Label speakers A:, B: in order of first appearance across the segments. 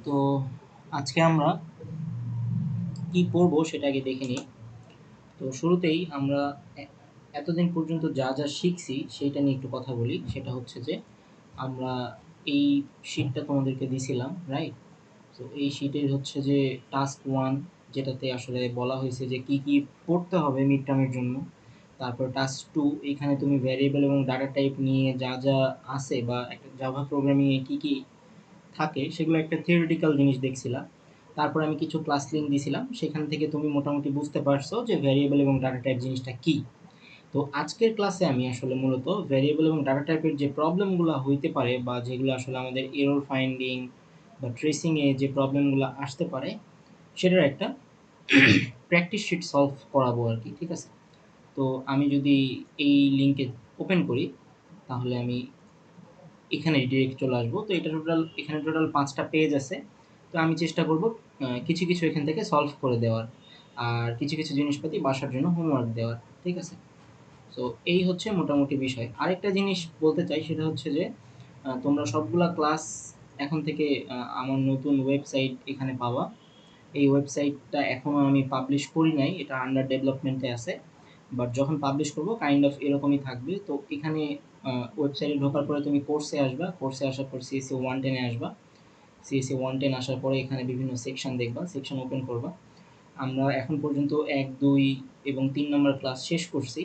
A: তো আজকে আমরা কি পড়বো সেটা আগে দেখে নিই। তো শুরুতেই আমরা এ- এতদিন পর্যন্ত যা যা শিখছি সেইটা নিয়ে একটু কথা বলি। সেটা হচ্ছে যে আমরা এই শিটটা তোমাদেরকে দিছিলাম, রাইট? তো এই শিটের হচ্ছে যে টাস্ক ওয়ান, যেটাতে আসলে বলা হয়েছে যে কি কি পড়তে হবে মিড টার্মের জন্য। তারপর টাস্ক টু, এখানে তুমি ভ্যারিয়েবল এবং ডাটা টাইপ নিয়ে যা যা আছে বা একটা জাভা প্রোগ্রামিংয়ে কি কি থাকে সেগুলো একটা থিওরিটিক্যাল জিনিস দেখছিলাম। তারপর আমি কিছু ক্লাস লিঙ্ক দিছিলাম, সেখান থেকে তুমি মোটামুটি বুঝতে পারছো যে ভ্যারিয়েবল এবং ডাটা টাইপ জিনিসটা কি। তো আজকের ক্লাসে আমি আসলে মূলত ভ্যারিয়েবল এবং ডাটা টাইপের যে প্রবলেমগুলো হইতে পারে বা যেগুলো আসলে আমাদের এরর ফাইন্ডিং বা ট্রেসিংয়ে যে প্রবলেমগুলো আসতে পারে সেটার একটা প্র্যাকটিস শিট সলভ করাবো আর কি, ঠিক আছে? তো আমি যদি এই লিঙ্কে ওপেন করি তাহলে আমি এখানে ডিরেক্ট চলে আসবো। তো এটা টোটাল, এখানে টোটাল 5টা পেজ আছে। তো আমি চেষ্টা করব কিছু কিছু এখান থেকে সলভ করে দেওয়ার, আর কিছু কিছু জিনিসপাতি বাসার জন্য হোমওয়ার্ক দেওয়ার, ঠিক আছে? সো এই হচ্ছে মোটামুটি বিষয়। আরেকটা জিনিস বলতে চাই, সেটা হচ্ছে যে তোমরা সবগুলা ক্লাস এখন থেকে আমার নতুন ওয়েবসাইট এখানে পাবা। এই ওয়েবসাইটটা এখনও আমি পাবলিশ করি নাই, এটা আন্ডার ডেভেলপমেন্টে আছে। বাট যখন পাবলিশ করব কাইন্ড অফ এরকমই থাকবে। তো এখানে ওয়েবসাইটে ঢোকার পরে তুমি কোর্সে আসবা, কোর্সে আসার পর সিএসসি 110-এ আসবা। সিএসসি 110 আসার পরে এখানে বিভিন্ন সেকশন দেখবা, সেকশন ওপেন করবা। আমরা এখন পর্যন্ত 1, 2 এবং 3 নম্বর ক্লাস শেষ করছি।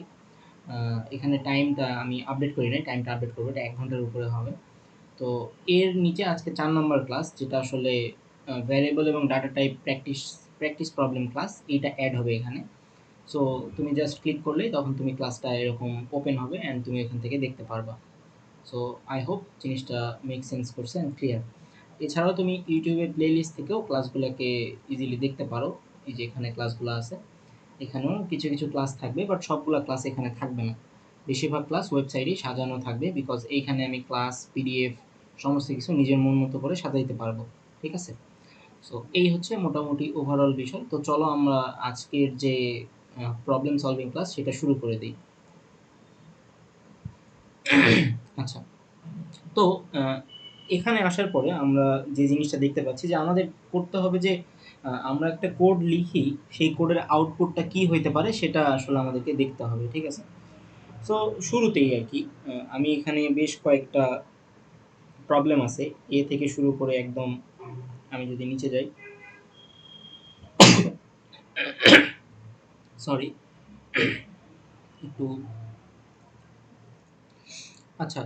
A: এখানে টাইমটা আমি আপডেট করি নাই, টাইমটা আপডেট করবো, এটা 1 ঘন্টার উপরে হবে। তো এর নিচে আজকে 4 নম্বর ক্লাস, যেটা আসলে ভ্যারিয়েবল এবং data type practice practice problem class, এইটা অ্যাড হবে এখানে। সো তুমি জাস্ট ক্লিক করলেই তখন তুমি ক্লাসটা এরকম ওপেন হবে অ্যান্ড তুমি এখান থেকে দেখতে পারবা। সো আই হোপ জিনিসটা মেক সেন্স করছে অ্যান্ড ক্লিয়ার। এছাড়াও তুমি ইউটিউবের প্লেলিস্ট থেকেও ক্লাসগুলোকে ইজিলি দেখতে পারো। এই যে এখানে ক্লাসগুলো আছে, এখানেও কিছু কিছু ক্লাস থাকবে, বাট সবগুলো ক্লাস এখানে থাকবে না। বেশিরভাগ ক্লাস ওয়েবসাইটেই সাজানো থাকবে, বিকজ এইখানে আমি ক্লাস পিডিএফ সমস্ত কিছু নিজের মন মতো করে সাজাইতে পারবো, ঠিক আছে? সো এই হচ্ছে মোটামুটি ওভারঅল বিষয়। তো চলো আমরা আজকের যে প্রবলেম সলভিং ক্লাস সেটা শুরু করে দিই। আচ্ছা, তো আহ, এখানে আসার পরে আমরা যে জিনিসটা দেখতে পাচ্ছি যে আমাদের করতে হবে যে আমরা একটা কোড লিখি, সেই কোডের আউটপুটটা কি হইতে পারে সেটা আসলে আমাদেরকে দেখতে হবে, ঠিক আছে? সো শুরুতেই আর কি আমি এখানে বেশ কয়েকটা প্রবলেম আছে, এ থেকে শুরু করে একদম আমি যদি নিচে যাই, সরি একটু। আচ্ছা,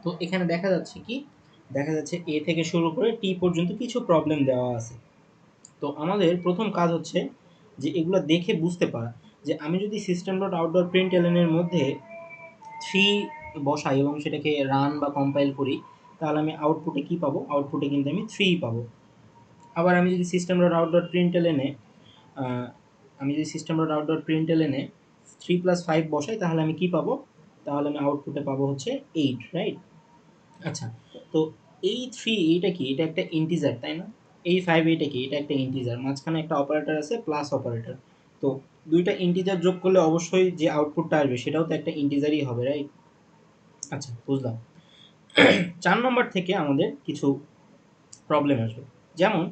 A: তো এখানে দেখা যাচ্ছে কি, দেখা যাচ্ছে এ থেকে শুরু করে টি পর্যন্ত কিছু প্রবলেম দেওয়া আছে। তো আমাদের প্রথম কাজ হচ্ছে যে এগুলো দেখে বুঝতে পারা যে আমি যদি system dot out dot print এর মধ্যে থ্রি বসাই এবং সেটাকে রান বা কম্পাইল করি, তাহলে আমি আউটপুটে কি পাবো? আউটপুটে কিন্তু আমি থ্রি পাবো। আবার আমি যদি system dot out dot print এলএনে আমি যদি system dot out dot print এলএনে 3+5 বসাই, তাহলে আমি কি পাবো? তাহলে আমি আউটপুটে পাবো হচ্ছে 8, রাইট? আচ্ছা, তো এই থ্রি, এইটা কি? এটা একটা ইন্টিজার, তাই না? এই ফাইভ, এইটা কি? এটা একটা ইন্টিজার, মাঝখানে একটা অপারেটর আছে, প্লাস অপারেটর। তো দুইটা ইন্টিজার যোগ করলে অবশ্যই যে আউটপুটটা আসবে সেটাও তো একটা ইন্টিজারই হবে, রাইট? আচ্ছা, বুঝলাম। 4 নম্বর থেকে আমাদের কিছু প্রবলেম আসবে। যেমন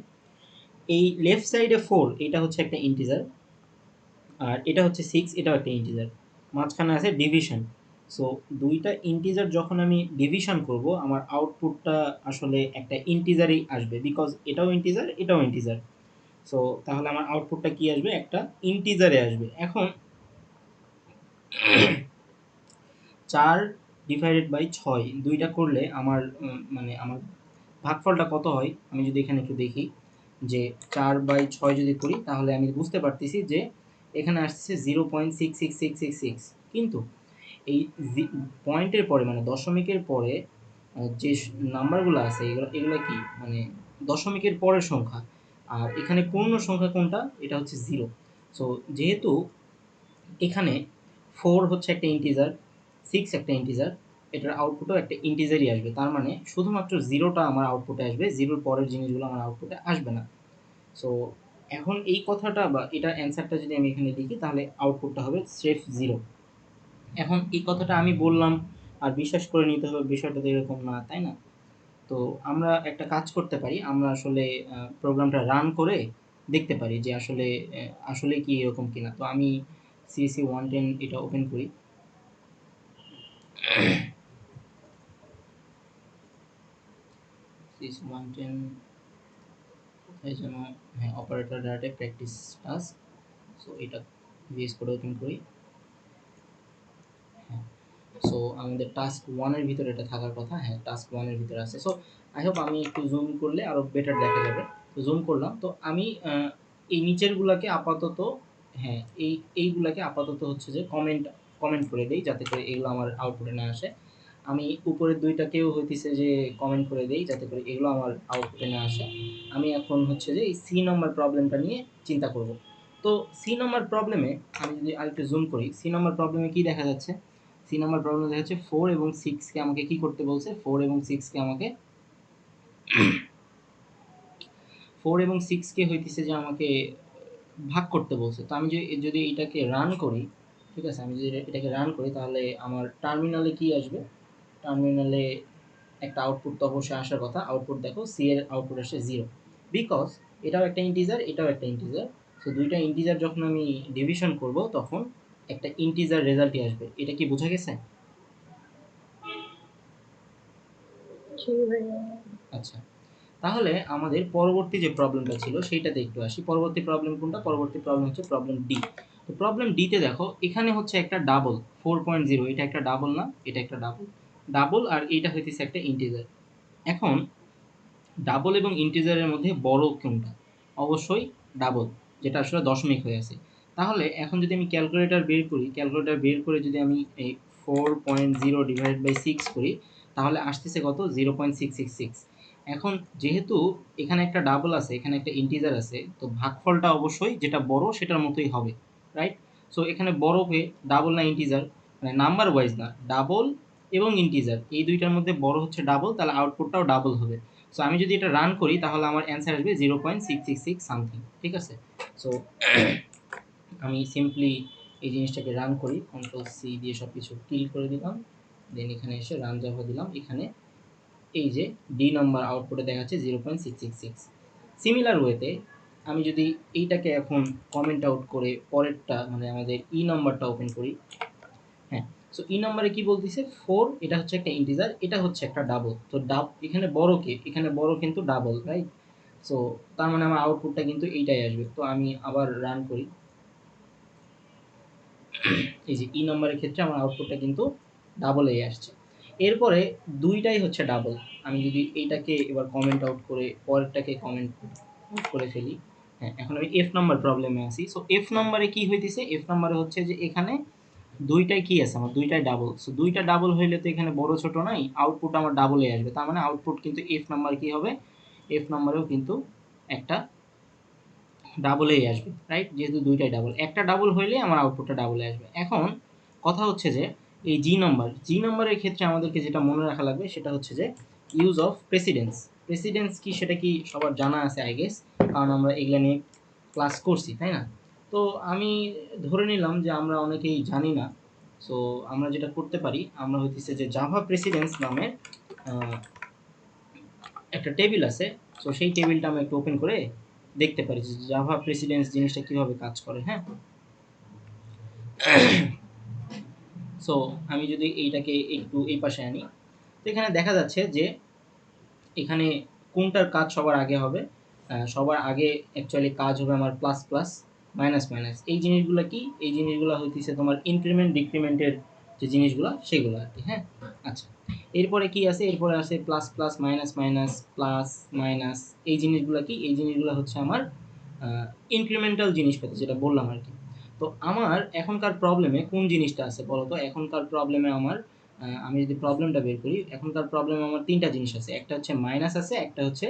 A: এই লেফট সাইডে 4, এটা হচ্ছে একটা ইন্টিজার, আর এটা হচ্ছে 6, এটাও একটা ইন্টিজার। মাঝখানে আছে ডিভিশন। সো দুইটা ইন্টিজার যখন আমি ডিভিশন করব, আমার আউটপুটটা আসলে একটা ইন্টিজারই আসবে, বিকজ এটাও ইন্টিজার, এটাও ইন্টিজার। সো তাহলে আমার আউটপুটটা কি আসবে? একটা ইন্টিজারে আসবে। এখন 4/6 দুইটা করলে আমার মানে আমার ভাগফলটা কত হয় আমি যদি এখানে একটু দেখি, যে 4/6 যদি করি তাহলে আমি বুঝতে পারতেছি যে এখানে আসছে 0.66666। কিন্তু এই পয়েন্টের পরে মানে দশমিকের পরে যে নাম্বারগুলো আছে এগুলো এগুলো কি মানে দশমিকের পরের সংখ্যা। আর এখানে পূর্ণ সংখ্যা কোনটা? এটা হচ্ছে জিরো। সো যেহেতু এখানে 4 হচ্ছে একটা ইন্টিজার, 6 একটা ইন্টিজার, এটার আউটপুটও একটা ইন্টিজারই আসবে। তার মানে শুধুমাত্র জিরোটা আমার আউটপুটে আসবে, জিরোর পরের জিনিসগুলো আমার আউটপুটে আসবে না। সো এখন এই কথাটা বা এটার অ্যান্সারটা যদি আমি এখানে লিখি তাহলে আউটপুটটা হবে স্রেফ জিরো। এখন এই কথাটা আমি বললাম আর বিশ্বাস করে নিতে হবে, বিষয়টা তো এরকম না, তাই না? তো আমরা একটা কাজ করতে পারি, আমরা আসলে প্রোগ্রামটা রান করে দেখতে পারি যে আসলে আসলে কি এরকম কিনা। তো আমি সিএসসি 110 এটা ওপেন করি। সিএসসি 110 কোথায় যেন, হ্যাঁ, operator data practice task. So এটা ভিএস কোড ওপেন করি। হ্যাঁ, সো আমাদের টাস্ক 1 এর ভিতরে এটা থাকার কথা। হ্যাঁ, টাস্ক 1 এর ভিতরে আছে। সো আই হোপ আমি একটু জুম করলে আরো বেটার দেখা যাবে। তো জুম করলাম। তো আমি এই নিচেরগুলাকে আপাতত, হ্যাঁ, এইগুলাকে আপাতত হচ্ছে যে কমেন্ট কমেন্ট করে দেই, যাতে করে এগুলো আমার আউটপুটে না আসে। আমি উপরের ২ টাকেও হইতেছে যে কমেন্ট করে দেই, যাতে করে এগুলো আমার আউটপুটে না আসে। আমি এখন হচ্ছে যে এই সি নাম্বার প্রবলেমটা নিয়ে চিন্তা করব। তো সি নাম্বার প্রবলেমে আমি যদি আরেকটু জুম করি, সি নাম্বার প্রবলেমে কি দেখা যাচ্ছে? সি নাম্বার প্রবলেমে দেখা যাচ্ছে 4 এবং 6 কে আমাকে কি করতে বলছে? 4 এবং 6 কে আমাকে 4 এবং 6 কে হইতেছে যে আমাকে ভাগ করতে বলছে। তো আমি যদি এটাকে রান করি, ঠিক আছে? আমি যদি এটাকে রান করি, তাহলে আমার টার্মিনালে কি আসবে? টার্মিনালে একটা আউটপুট তো অবশ্যই আসার কথা। আউটপুট দেখো, সি এর আউটপুট আসে 0, বিকজ এটাও একটা ইন্টিজার, এটাও একটা ইন্টিজার। সো দুইটা ইন্টিজার যখন আমি ডিভিশন করব, তখন একটা ইন্টিজার রেজাল্টই আসবে। এটা কি বোঝা গেছে? আচ্ছা, তাহলে আমাদের পরবর্তী যে প্রবলেমটা ছিল সেইটাতে একটু আসি। পরবর্তী প্রবলেম কোনটা? পরবর্তী প্রবলেম হচ্ছে প্রবলেম ডি। তো প্রবলেম ডিতে দেখো, এখানে হচ্ছে একটা ডাবল 4.0, এটা একটা ডাবল না, এটা একটা ডাবল। ডাবল আর এইটা হইতেছে একটা ইন্টিজার। এখন ডাবল এবং ইন্টিজারের মধ্যে বড় কোনটা? অবশ্যই ডাবল, যেটা আসলে দশমিক হয়ে আছে। তাহলে এখন যদি আমি ক্যালকুলেটর বের করি, ক্যালকুলেটর বের করে যদি আমি এই 4.0 ডিভাইডেড বাই 6 করি, তাহলে আসতেছে কত? 0.666। এখন যেহেতু এখানে একটা ডাবল আছে, এখানে একটা ইন্টিজার আছে, তো ভাগফলটা অবশ্যই যেটা বড় সেটার মতোই হবে, রাইট? সো এখানে বড় হয়ে ডাবল না ইন্টিজার, মানে নাম্বার ওয়াইজ না, ডাবল এবং ইন্টিজার এই দুইটার মধ্যে বড় হচ্ছে ডাবল, তাহলে আউটপুটটাও ডাবল হবে। সো আমি যদি এটা রান করি, তাহলে আমার অ্যান্সার আসবে 0.666 সামথিং, ঠিক আছে? সো আমি সিম্পলি এই জিনিসটাকে রান করি, কন্ট্রোল সি দিয়ে সব কিছু কিল করে দিলাম, দেন এখানে এসে রান জাভা দিলাম। এখানে এই যে ডি নাম্বার আউটপুটে দেখাচ্ছে 0.666। সিমিলার ওয়েতে আমি যদি এইটাকে এখন কমেন্ট আউট করে পরেরটা, মানে আমাদের ই নাম্বারটা ওপেন করি, হ্যাঁ, সো ই নাম্বারে কি বলতেছে? 4, এটা হচ্ছে একটা ইন্টিজার, এটা হচ্ছে একটা ডাবল। তো এখানে বড় কে? এখানে বড় কিন্তু ডাবল, রাইট? সো তার মানে আমার আউটপুটটা কিন্তু এইটাই আসবে। তো আমি আবার রান করি। এই যে ই নাম্বারের ক্ষেত্রে আমার আউটপুটটা কিন্তু ডাবলেই আসছে। এরপরে দুইটাই হচ্ছে ডাবল। আমি যদি এইটাকে এবার কমেন্ট আউট করে পরেরটাকে কমেন্ট আউট করে ফেলি, হ্যাঁ, এখন আমি এফ নাম্বার প্রবলেমে আসি। সো এফ নাম্বারে কি হইতেছে? এফ নাম্বারে হচ্ছে যে এখানে দুইটাই কি আছে আমার? দুইটাই ডাবল। সো দুইটা ডাবল হইলে তো এখানে বড় ছোট নাই, আউটপুট আমার ডাবলই আসবে। তার মানে আউটপুট কিন্তু এফ নাম্বার কি হবে? এফ নাম্বারেও কিন্তু একটা ডাবলেই আসবে, রাইট? যেহেতু দুইটাই ডাবল, একটা ডাবল হইলে আমার আউটপুটটা ডাবলে আসবে। এখন কথা হচ্ছে যে এই জি নাম্বারের ক্ষেত্রে আমাদেরকে যেটা মনে রাখা লাগবে সেটা হচ্ছে যে ইউজ অফ প্রেসিডেন্স। প্রেসিডেন্স কি সেটা কি সবার জানা আছে আই গেস, কারণ আমরা এগুলা নিয়ে ক্লাস করছি, তাই না? তো আমি ধরে নিলাম যে আমরা অনেকেই জানি না। সো আমরা যেটা করতে পারি, আমরা হইতেছে যে জাভা প্রেসিডেন্স নামের একটা টেবিল আছে। সো সেই টেবিলটা আমি একটু ওপেন করে দেখতে পারি যে জাভা প্রেসিডেন্স জিনিসটা কিভাবে কাজ করে, হ্যাঁ? সো আমি যদি এইটাকে একটু এই পাশে আনি, তো এখানে দেখা যাচ্ছে যে এখানে কোনটার কাজ সবার আগে হবে? সবার আগে অ্যাকচুয়ালি কাজ হবে আমার প্লাস প্লাস, মাইনাস মাইনাস। এই জিনিসগুলো কি? এই জিনিসগুলো হইতেছে তোমার ইনক্রিমেন্ট ডিক্রিমেন্টের যে জিনিসগুলো সেগুলো আর কি, হ্যাঁ? আচ্ছা, এরপরে কি আছে? এরপরে আছে plus plus, minus minus, plus minus. এই জিনিসগুলো কি? এই জিনিসগুলো হচ্ছে আমার ইনক্রিমেন্টাল জিনিসপাতি, যেটা বললাম আর কি। তো আমার এখনকার প্রবলেমে কোন জিনিসটা আছে বলো তো? এখনকার প্রবলেমে আমার আমি যদি প্রবলেমটা বের করি, এখনকার প্রবলেমে আমার ৩ টা জিনিস আছে। একটা হচ্ছে মাইনাস আছে, একটা হচ্ছে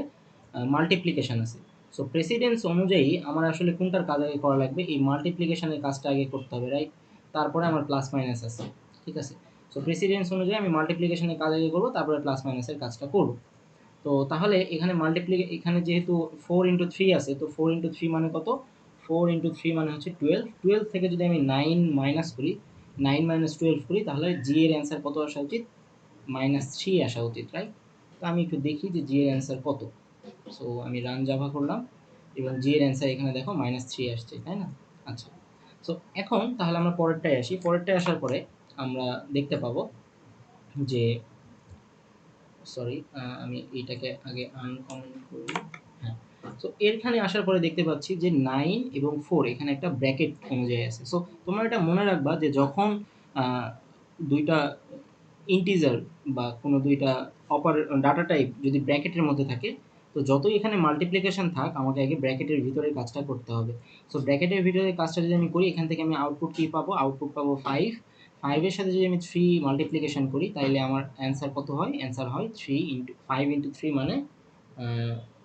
A: মাল্টিপ্লিকেশন আছে। সো প্রেসিডেন্স অনুযায়ী আমার আসলে কোনটার কাজ আগে করা লাগবে? এই মাল্টিপ্লিকেশনের কাজটা আগে করতে হবে, রাইট? তারপরে আমার প্লাস মাইনাস আছে, ঠিক আছে? সো প্রেসিডেন্স অনুযায়ী আমি মাল্টিপ্লিকেশনের কাজ আগে করবো, তারপরে প্লাস মাইনাসের কাজটা করবো। তো তাহলে এখানে এখানে যেহেতু 4 × 3 আছে, তো 4 × 3 মানে কত? 4 × 3 মানে হচ্ছে 12। 12 থেকে যদি আমি 9 মাইনাস করি, 9 - 12 করি, তাহলে জি এর অ্যান্সার কত আসা উচিত? -3 আসা উচিত, রাইট? তো আমি একটু দেখি যে জি এর অ্যান্সার কত। সো আমি রান জাভা করলাম এবং জি এর অ্যান্সার এখানে দেখো -3 আসছে, তাই না? আচ্ছা, সো এখন তাহলে আমরা পরেরটায় আসি। পরেরটায় আসার পরে আমরা দেখতে পাবো যে সরি, আমি এইটাকে আগে আনকমেন্ট করি। হ্যাঁ, সো এখানে আসার পরে দেখতে পাচ্ছি যে 9 এবং 4 এখানে একটা ব্র্যাকেট অনুযায়ী আছে। সো তোমরা এটা মনে রাখবা যে যখন দুইটা ইন্টিজার বা কোনো দুইটা ডাটা টাইপ যদি ব্র্যাকেটের মধ্যে থাকে, তো যতই এখানে মাল্টিপ্লিকেশন থাক আমাকে আগে ব্র্যাকেটের ভিতরে কাজটা করতে হবে। সো ব্র্যাকেটের ভিতরে কাজটা যদি আমি করি, এখান থেকে আমি আউটপুট কী পাবো? আউটপুট পাবো 5। 5 এর সাথে যদি আমি 3 মাল্টিপ্লিকেশন করি তাহলে আমার অ্যান্সার কত হয়? অ্যান্সার হয় 3 ইন্টু 5 ইন্টু 3 মানে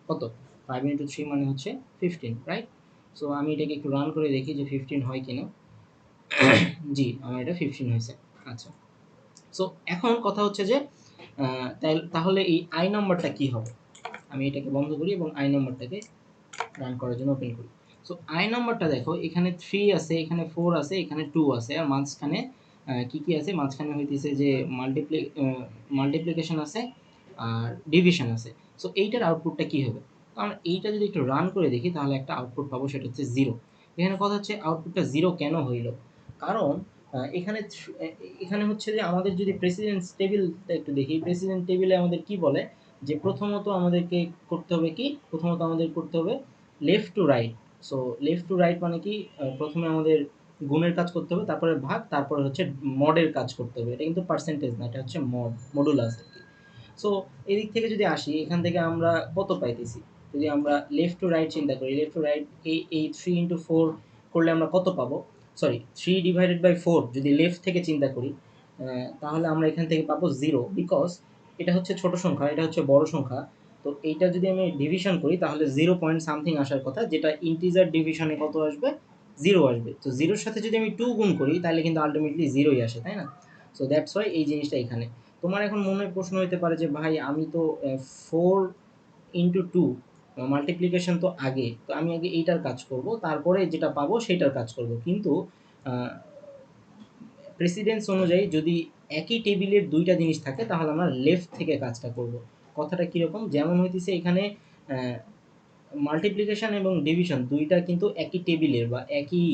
A: কত? 5 ইন্টু 3 মানে হচ্ছে 15, রাইট? সো আমি এটাকে একটু রান করে দেখি যে 15 হয় কিনা। জি, আমার এটা 15 হয়েছে। আচ্ছা, সো এখন কথা হচ্ছে যে তাহলে এই আই নাম্বারটা কি হবে? আমি এটাকে বন্ধ করি এবং আই নাম্বারটাকে রান করার জন্য ওপেন করি। সো আই নাম্বারটা দেখো, এখানে 3 আছে, এখানে 4 আছে, এখানে 2 আছে, আর মাঝখানে কি কি আছে? মাঝখানে হইতেছে যে মাল্টিপ্লিকেশন আছে আর ডিভিশন আছে। সো এইটার আউটপুটটা কি হবে? তো আমরা এইটা যদি একটু রান করে দেখি তাহলে একটা আউটপুট পাবো, সেটা হচ্ছে 0। এখানে কথা হচ্ছে আউটপুটটা 0 কেন হইল? কারণ এখানে হচ্ছে যে আমাদের যদি প্রেসিডেন্স টেবিলটা একটু দেখি, প্রেসিডেন্ট টেবিলে আমাদের কি বলে যে প্রথমত আমাদেরকে করতে হবে কি? প্রথমত আমাদের করতে হবে left to right. So left to right মানে কি? প্রথমে আমাদের গুণের কাজ করতে হবে, তারপরে ভাগ, তারপরে হচ্ছে মডের কাজ করতে হবে। এটা কিন্তু পার্সেন্টেজ না, এটা হচ্ছে মডুলাস আর কি। সো এদিক থেকে যদি আসি, এখান থেকে আমরা কত পাইতেছি? যদি আমরা লেফট টু রাইট চিন্তা করি, লেফট টু রাইট এই 3 ইন্টু 4 করলে আমরা কত পাবো? সরি, 3 ডিভাইডেড বাই 4 যদি লেফট থেকে চিন্তা করি, তাহলে আমরা এখান থেকে পাবো 0, বিকজ এটা হচ্ছে ছোট সংখ্যা, এটা হচ্ছে বড় সংখ্যা। তো এইটা যদি আমি ডিভিশন করি তাহলে 0 পয়েন্ট সামথিং আসার কথা, যেটা ইন্টিজার ডিভিশনে কত আসবে? 0 আসবে। তো 0 এর সাথে যদি আমি 2 গুণ করি তাহলে কিন্তু আল্টিমেটলি 0ই আসে, তাই না? সো দ্যাটস ওয়াই এই জিনিসটা এখানে। তোমার এখন মনে প্রশ্ন হইতে পারে যে ভাই আমি তো 4 ইন্টু 2 মাল্টিপ্লিকেশন তো আগে, তো আমি আগে এইটার কাজ করব, তারপরে যেটা পাবো সেটার কাজ করব। কিন্তু প্রেসিডেন্স অনুযায়ী যদি একই টেবিলের দুইটা জিনিস থাকে তাহলে আমরা লেফট থেকে কাজটা করব। কথাটা কীরকম? যেমন হইতেছে এখানে মাল্টিপ্লিকেশন এবং ডিভিশন দুইটা কিন্তু একই টেবিলের বা একই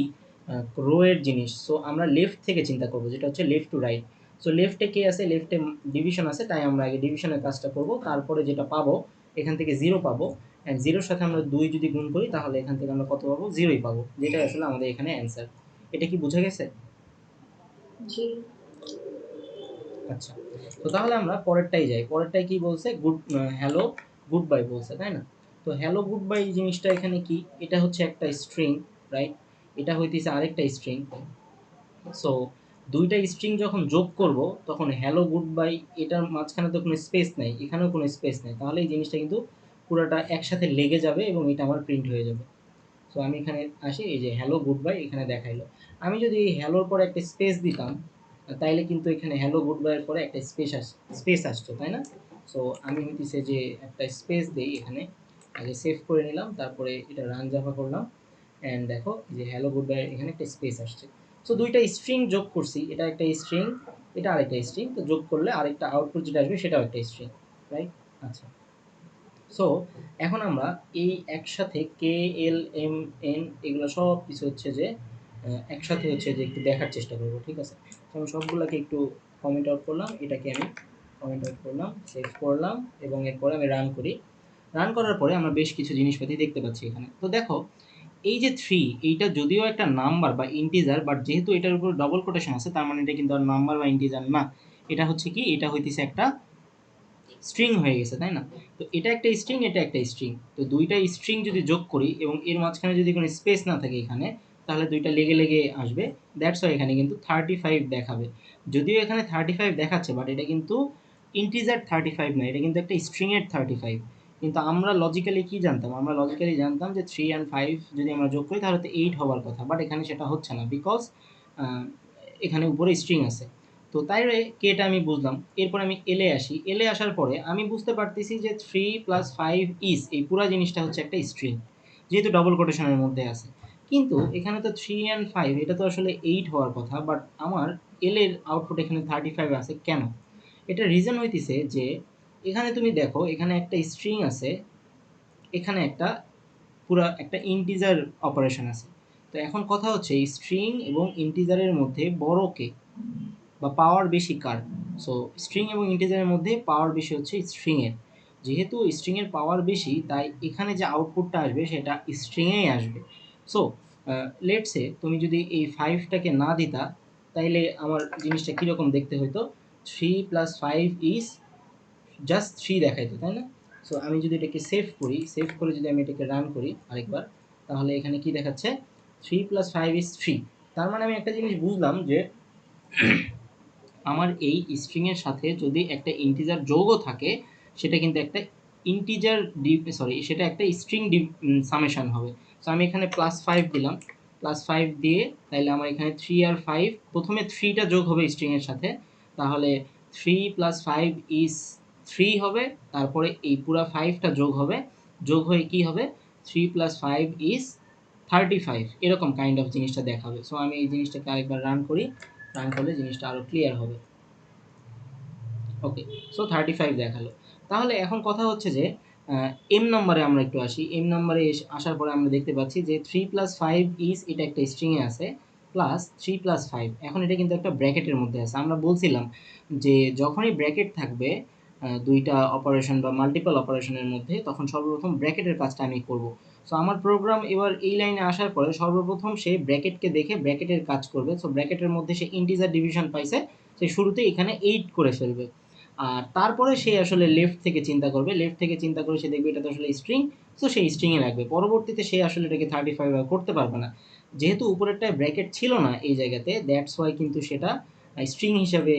A: রো এর জিনিস। সো আমরা লেফট থেকে চিন্তা করব, যেটা হচ্ছে লেফট টু রাইট। সো লেফটে কে আছে? লেফটে ডিভিশন আছে, তাই আমরা আগে ডিভিশনের কাজটা করব, তারপরে যেটা পাবো এখান থেকে 0 পাবো। অ্যান্ড 0 সাথে আমরা 2 যদি গুণ করি তাহলে এখান থেকে আমরা কত পাবো? 0ই পাবো, যেটা আসলে আমাদের এখানে অ্যান্সার। এটা কি বোঝা গেছে?
B: জি।
A: আচ্ছা, তো তাহলে আমরা পরেরটাই যাই। পরেরটাই কি বলছে? হ্যালো গুড বাই বলছে, তাই না? তো হ্যালো গুড বাই জিনিসটা এখানে কি? এটা হচ্ছে একটা স্ট্রিং, রাইট? এটা হইতেছে আরেকটা স্ট্রিং। সো দুইটা স্ট্রিং যখন যোগ করব তখন হ্যালো গুড বাই, এটার মাঝখানে তো কোনো স্পেস নাই, এখানেও কোনো স্পেস নাই, তাহলে এই জিনিসটা কিন্তু পুরোটা একসাথে লেগে যাবে এবং এটা আমার প্রিন্ট হয়ে যাবে। সো আমি এখানে আসি, এই যে হ্যালো গুড বাই এখানে দেখাইলো। আমি যদি এই হ্যালোর পরে একটা স্পেস দিতাম তাইলে কিন্তু এখানে হ্যালো গুড বাইয়ের পরে একটা স্পেস আসতো, তাই না? সো আমি হইতেছে যে একটা স্পেস দেই এখানে, আগে সেভ করে নিলাম, তারপরে এটা রান জাভা করলাম, অ্যান্ড দেখো যে হ্যালো গুড বাই এখানে একটা স্পেস আসছে। সো দুইটা স্ট্রিং যোগ করছি, এটা একটা স্ট্রিং, এটা আরেকটা স্ট্রিং, তো যোগ করলে আরেকটা আউটপুট যেটা আসবে সেটাও একটা স্ট্রিং, রাইট? আচ্ছা, সো এখন আমরা এই একসাথে কে এল এম এন এগুলো সব কিছু হচ্ছে যে একসাথে হচ্ছে যে একটু দেখার চেষ্টা করব, ঠিক আছে? তো আমি সবগুলোকে একটু কমেন্ট আউট করলাম, এটাকে আমি কমেন্ট আউট করলাম, সেভ করলাম এবং এরপরে আমি রান করি। রান করার পরে আমরা বেশ কিছু জিনিসপাতি দেখতে পাচ্ছি এখানে। তো দেখো, এই যে 3, এইটা যদিও একটা নাম্বার বা ইন্টিজার, বাট যেহেতু এটার উপর ডবল কোটেশন আছে তার মানে এটা কিন্তু আর নাম্বার বা ইন্টিজার না। এটা হচ্ছে কি? এটা হইতেছে একটা স্ট্রিং হয়ে গেছে, তাই না? তো এটা একটা স্ট্রিং, এটা একটা স্ট্রিং। তো দুইটা স্ট্রিং যদি যোগ করি এবং এর মাঝখানে যদি কোনো স্পেস না থাকে এখানে, তাহলে দুইটা লেগে লেগে আসবে। দ্যাটস ওয়াই এখানে কিন্তু 35 দেখাবে। যদিও এখানে 35 দেখাচ্ছে, বাট এটা কিন্তু ইন্টিজার 35 না, এটা কিন্তু একটা স্ট্রিং এর 35। কিন্তু আমরা লজিক্যালি কি জানতাম? আমরা লজিক্যালি জানতাম যে 3 অ্যান্ড 5 যদি আমরা যোগ করি তাহলে তো 8 হওয়ার কথা, বাট এখানে সেটা হচ্ছে না, বিকজ এখানে উপরে স্ট্রিং আছে। তো তাই কেটা আমি বুঝলাম। এরপর আমি এলে আসি, এলে আসার পরে আমি বুঝতে পারতেছি যে 3 প্লাস 5 ইজ, এই পুরো জিনিসটা হচ্ছে একটা স্ট্রিং, যেহেতু ডবল কোটেশনের মধ্যে আছে। কিন্তু এখানে তো 3 অ্যান্ড 5 এটা তো আসলে 8 হওয়ার কথা, বাট আমার এল এর আউটপুট এখানে 35 আছে কেন? এটা রিজন হইতেছে যে এখানে তুমি দেখো এখানে একটা স্ট্রিং আছে, এখানে একটা পুরা একটা ইন্টিজার অপারেশন আছে। তো এখন কথা হচ্ছে এই স্ট্রিং এবং ইন্টিজারের মধ্যে বড় কে বা পাওয়ার বেশি কার? সো স্ট্রিং এবং ইন্টিজারের মধ্যে পাওয়ার বেশি হচ্ছে স্ট্রিংয়ের। যেহেতু স্ট্রিংয়ের পাওয়ার বেশি তাই এখানে যে আউটপুটটা আসবে সেটা স্ট্রিংয়েই আসবে। সো লেটসে তুমি যদি এই ফাইভটাকে না দিতা তাইলে আমার জিনিসটা কীরকম দেখতে হইতো, 3 + 5 ইজ জাস্ট 3 দেখাইতো, তাই না? সো আমি যদি এটাকে সেভ করি, সেভ করে যদি আমি এটাকে রান করি আরেকবার, তাহলে এখানে কি দেখাচ্ছে? 3 + 5 = 3। তার মানে আমি একটা জিনিস বুঝলাম যে আমার এই স্ট্রিংয়ের সাথে যদি একটা ইন্টিজার যোগও থাকে সেটা কিন্তু একটা ইন্টিজার সেটা একটা স্ট্রিং সামেশন হবে। সো আমি এখানে +5 দিলাম, +5 দিয়ে তাইলে আমার এখানে 3 আর 5, প্রথমে 3টা যোগ হবে স্ট্রিংয়ের সাথে, তাহলে 3 + 5 = 3 হবে, তারপরে এই পুরা 5টা যোগ হবে, যোগ হয়ে কি হবে? 3 + 5 = 35, এরকম কাইন্ড অফ জিনিসটা দেখাবে। সো আমি এই জিনিসটাকে আরেকবার রান করি, রান করলে জিনিসটা আরও ক্লিয়ার হবে। ওকে, সো 35 দেখালো। তাহলে এখন কথা হচ্ছে যে এম নম্বরে আমরা একটু আসি। এম নম্বরে আসার পরে আমরা দেখতে পাচ্ছি যে 3 + 5 ইজ, এটা একটা স্ট্রিংয়ে আছে, প্লাস 3 + 5, এখন এটা কিন্তু একটা ব্র্যাকেটের মধ্যে আছে। আমরা বলছিলাম যে যখনই ব্র্যাকেট থাকবে দুইটা অপারেশন বা মাল্টিপল অপারেশনের মধ্যে, তখন সর্বপ্রথম ব্র্যাকেটের কাজটা আমি করব। সো আমার প্রোগ্রাম এবার এই লাইনে আসার পরে সর্বপ্রথম সে ব্র্যাকেটকে দেখে ব্র্যাকেটের কাজ করবে। সো ব্র্যাকেটের মধ্যে সে ইন্টিজার ডিভিশন পাইছে, সে শুরুতে এখানে 8 করে ফেলবে। আর তারপরে সে আসলে লেফট থেকে চিন্তা করবে, লেফট থেকে চিন্তা করে সে দেখবে এটা তো আসলে স্ট্রিং, তো সেই স্ট্রিংয়ে রাখবে। পরবর্তীতে সে আসলে এটাকে 35 করতে পারবে না, যেহেতু উপরেরটায় ব্র্যাকেট ছিল না এই জায়গাতে, দ্যাটস ওয়াই কিন্তু সেটা স্ট্রিং হিসাবে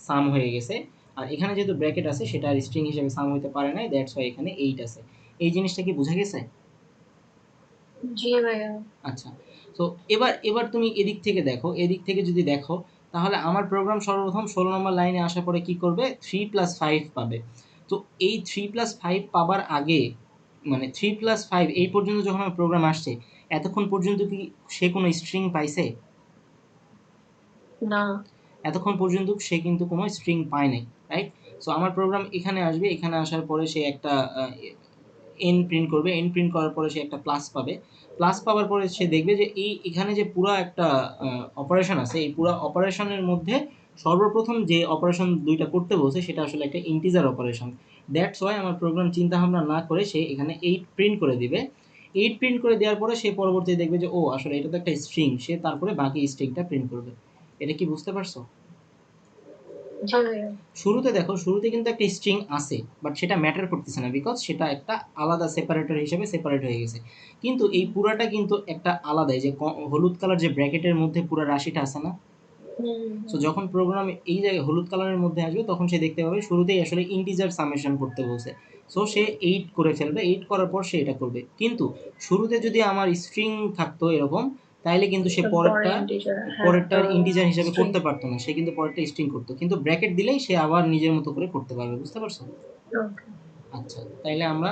A: সাম হয়ে গেছে। আর এখানে যেহেতু ব্র্যাকেট আছে সেটা আর স্ট্রিং হিসাবে সাম হইতে পারে নাই, দ্যাটস ওয়াই এখানে 8 আছে। এই জিনিসটা কি বোঝা গেছে?
B: জি ভাইয়া।
A: আচ্ছা, তো এবার এবার তুমি এদিক থেকে দেখো, এদিক থেকে যদি দেখো তাহলে আমার প্রোগ্রাম সর্বপ্রথম 16 নম্বর লাইনে আসার পরে কি করবে? 3 + 5 পাবে। তো এই 3 + 5 পাবার আগে, মানে 3 + 5 এই পর্যন্ত যখন আমার প্রোগ্রাম আসছে, এতক্ষণ পর্যন্ত কি সে কোনো স্ট্রিং পাইছে?
B: না।
A: এতক্ষণ পর্যন্ত সে কিন্তু কোনো স্ট্রিং পায় নাই, রাইট? সো আমার প্রোগ্রাম এখানে আসবে, এখানে আসার পরে সে একটা এন প্রিন্ট করবে, এন প্রিন্ট করার পরে সে একটা প্লাস পাবে, প্লাস পাওয়ার পরে সে দেখবে যে এই এখানে যে পুরা একটা অপারেশন আছে, এই পুরা অপারেশনের মধ্যে সর্বপ্রথম যে অপারেশন দুইটা করতে বলছে সেটা আসলে একটা ইন্টিজার অপারেশন। দ্যাটস ওয়াই আমার প্রোগ্রাম চিন্তা ভাবনা না করে সে এখানে 8 প্রিন্ট করে দিবে। 8 প্রিন্ট করে দেওয়ার পরে সে পরবর্তীতে দেখবে যে ও আসলে এটা তো একটা স্ট্রিং, সে তারপরে বাকি স্ট্রিংটা প্রিন্ট করবে। এটা কি বুঝতে পারছো?
B: জি ভাইয়া।
A: শুরুতে দেখো, শুরুতে কিন্তু একটা স্ট্রিং আছে, বাট সেটা ম্যাটার করতেছে না, বিকজ সেটা একটা আলাদা সেপারেটর হিসেবে সেপারেট হয়ে গেছে। কিন্তু এই পুরাটা কিন্তু একটা আলাদা, এই যে হলুদ কালার যে ব্র্যাকেটের মধ্যে পুরো রাশিটা আছে না?
B: হুম
A: সো
B: হুম।
A: যখন প্রোগ্রাম এই জায়গায় হলুদ কালারের মধ্যে আসবে তখন সে দেখতে পাবে শুরুতেই আসলে ইন্টিজার সামেশন করতে বলছে। সো সে 8 করে ফেলবে, 8 করার পর সে এটা করবে। কিন্তু শুরুতে যদি আমার স্ট্রিং থাকতো এরকম, তাইলে কিন্তু সে
B: পরে ইন্টিজার, হ্যাঁ তো
A: পরেরটার ইন্টিজার হিসাবে
B: স্ট্রিং।
A: করতে পারতো না, সে কিন্তু পরেরটা স্ট্রিং করতো, কিন্তু ব্র্যাকেট দিলেই সে আবার নিজের মতো করে করতে পারবে। বুঝতে পারছো?
B: ওকে।
A: আচ্ছা, তাইলে আমরা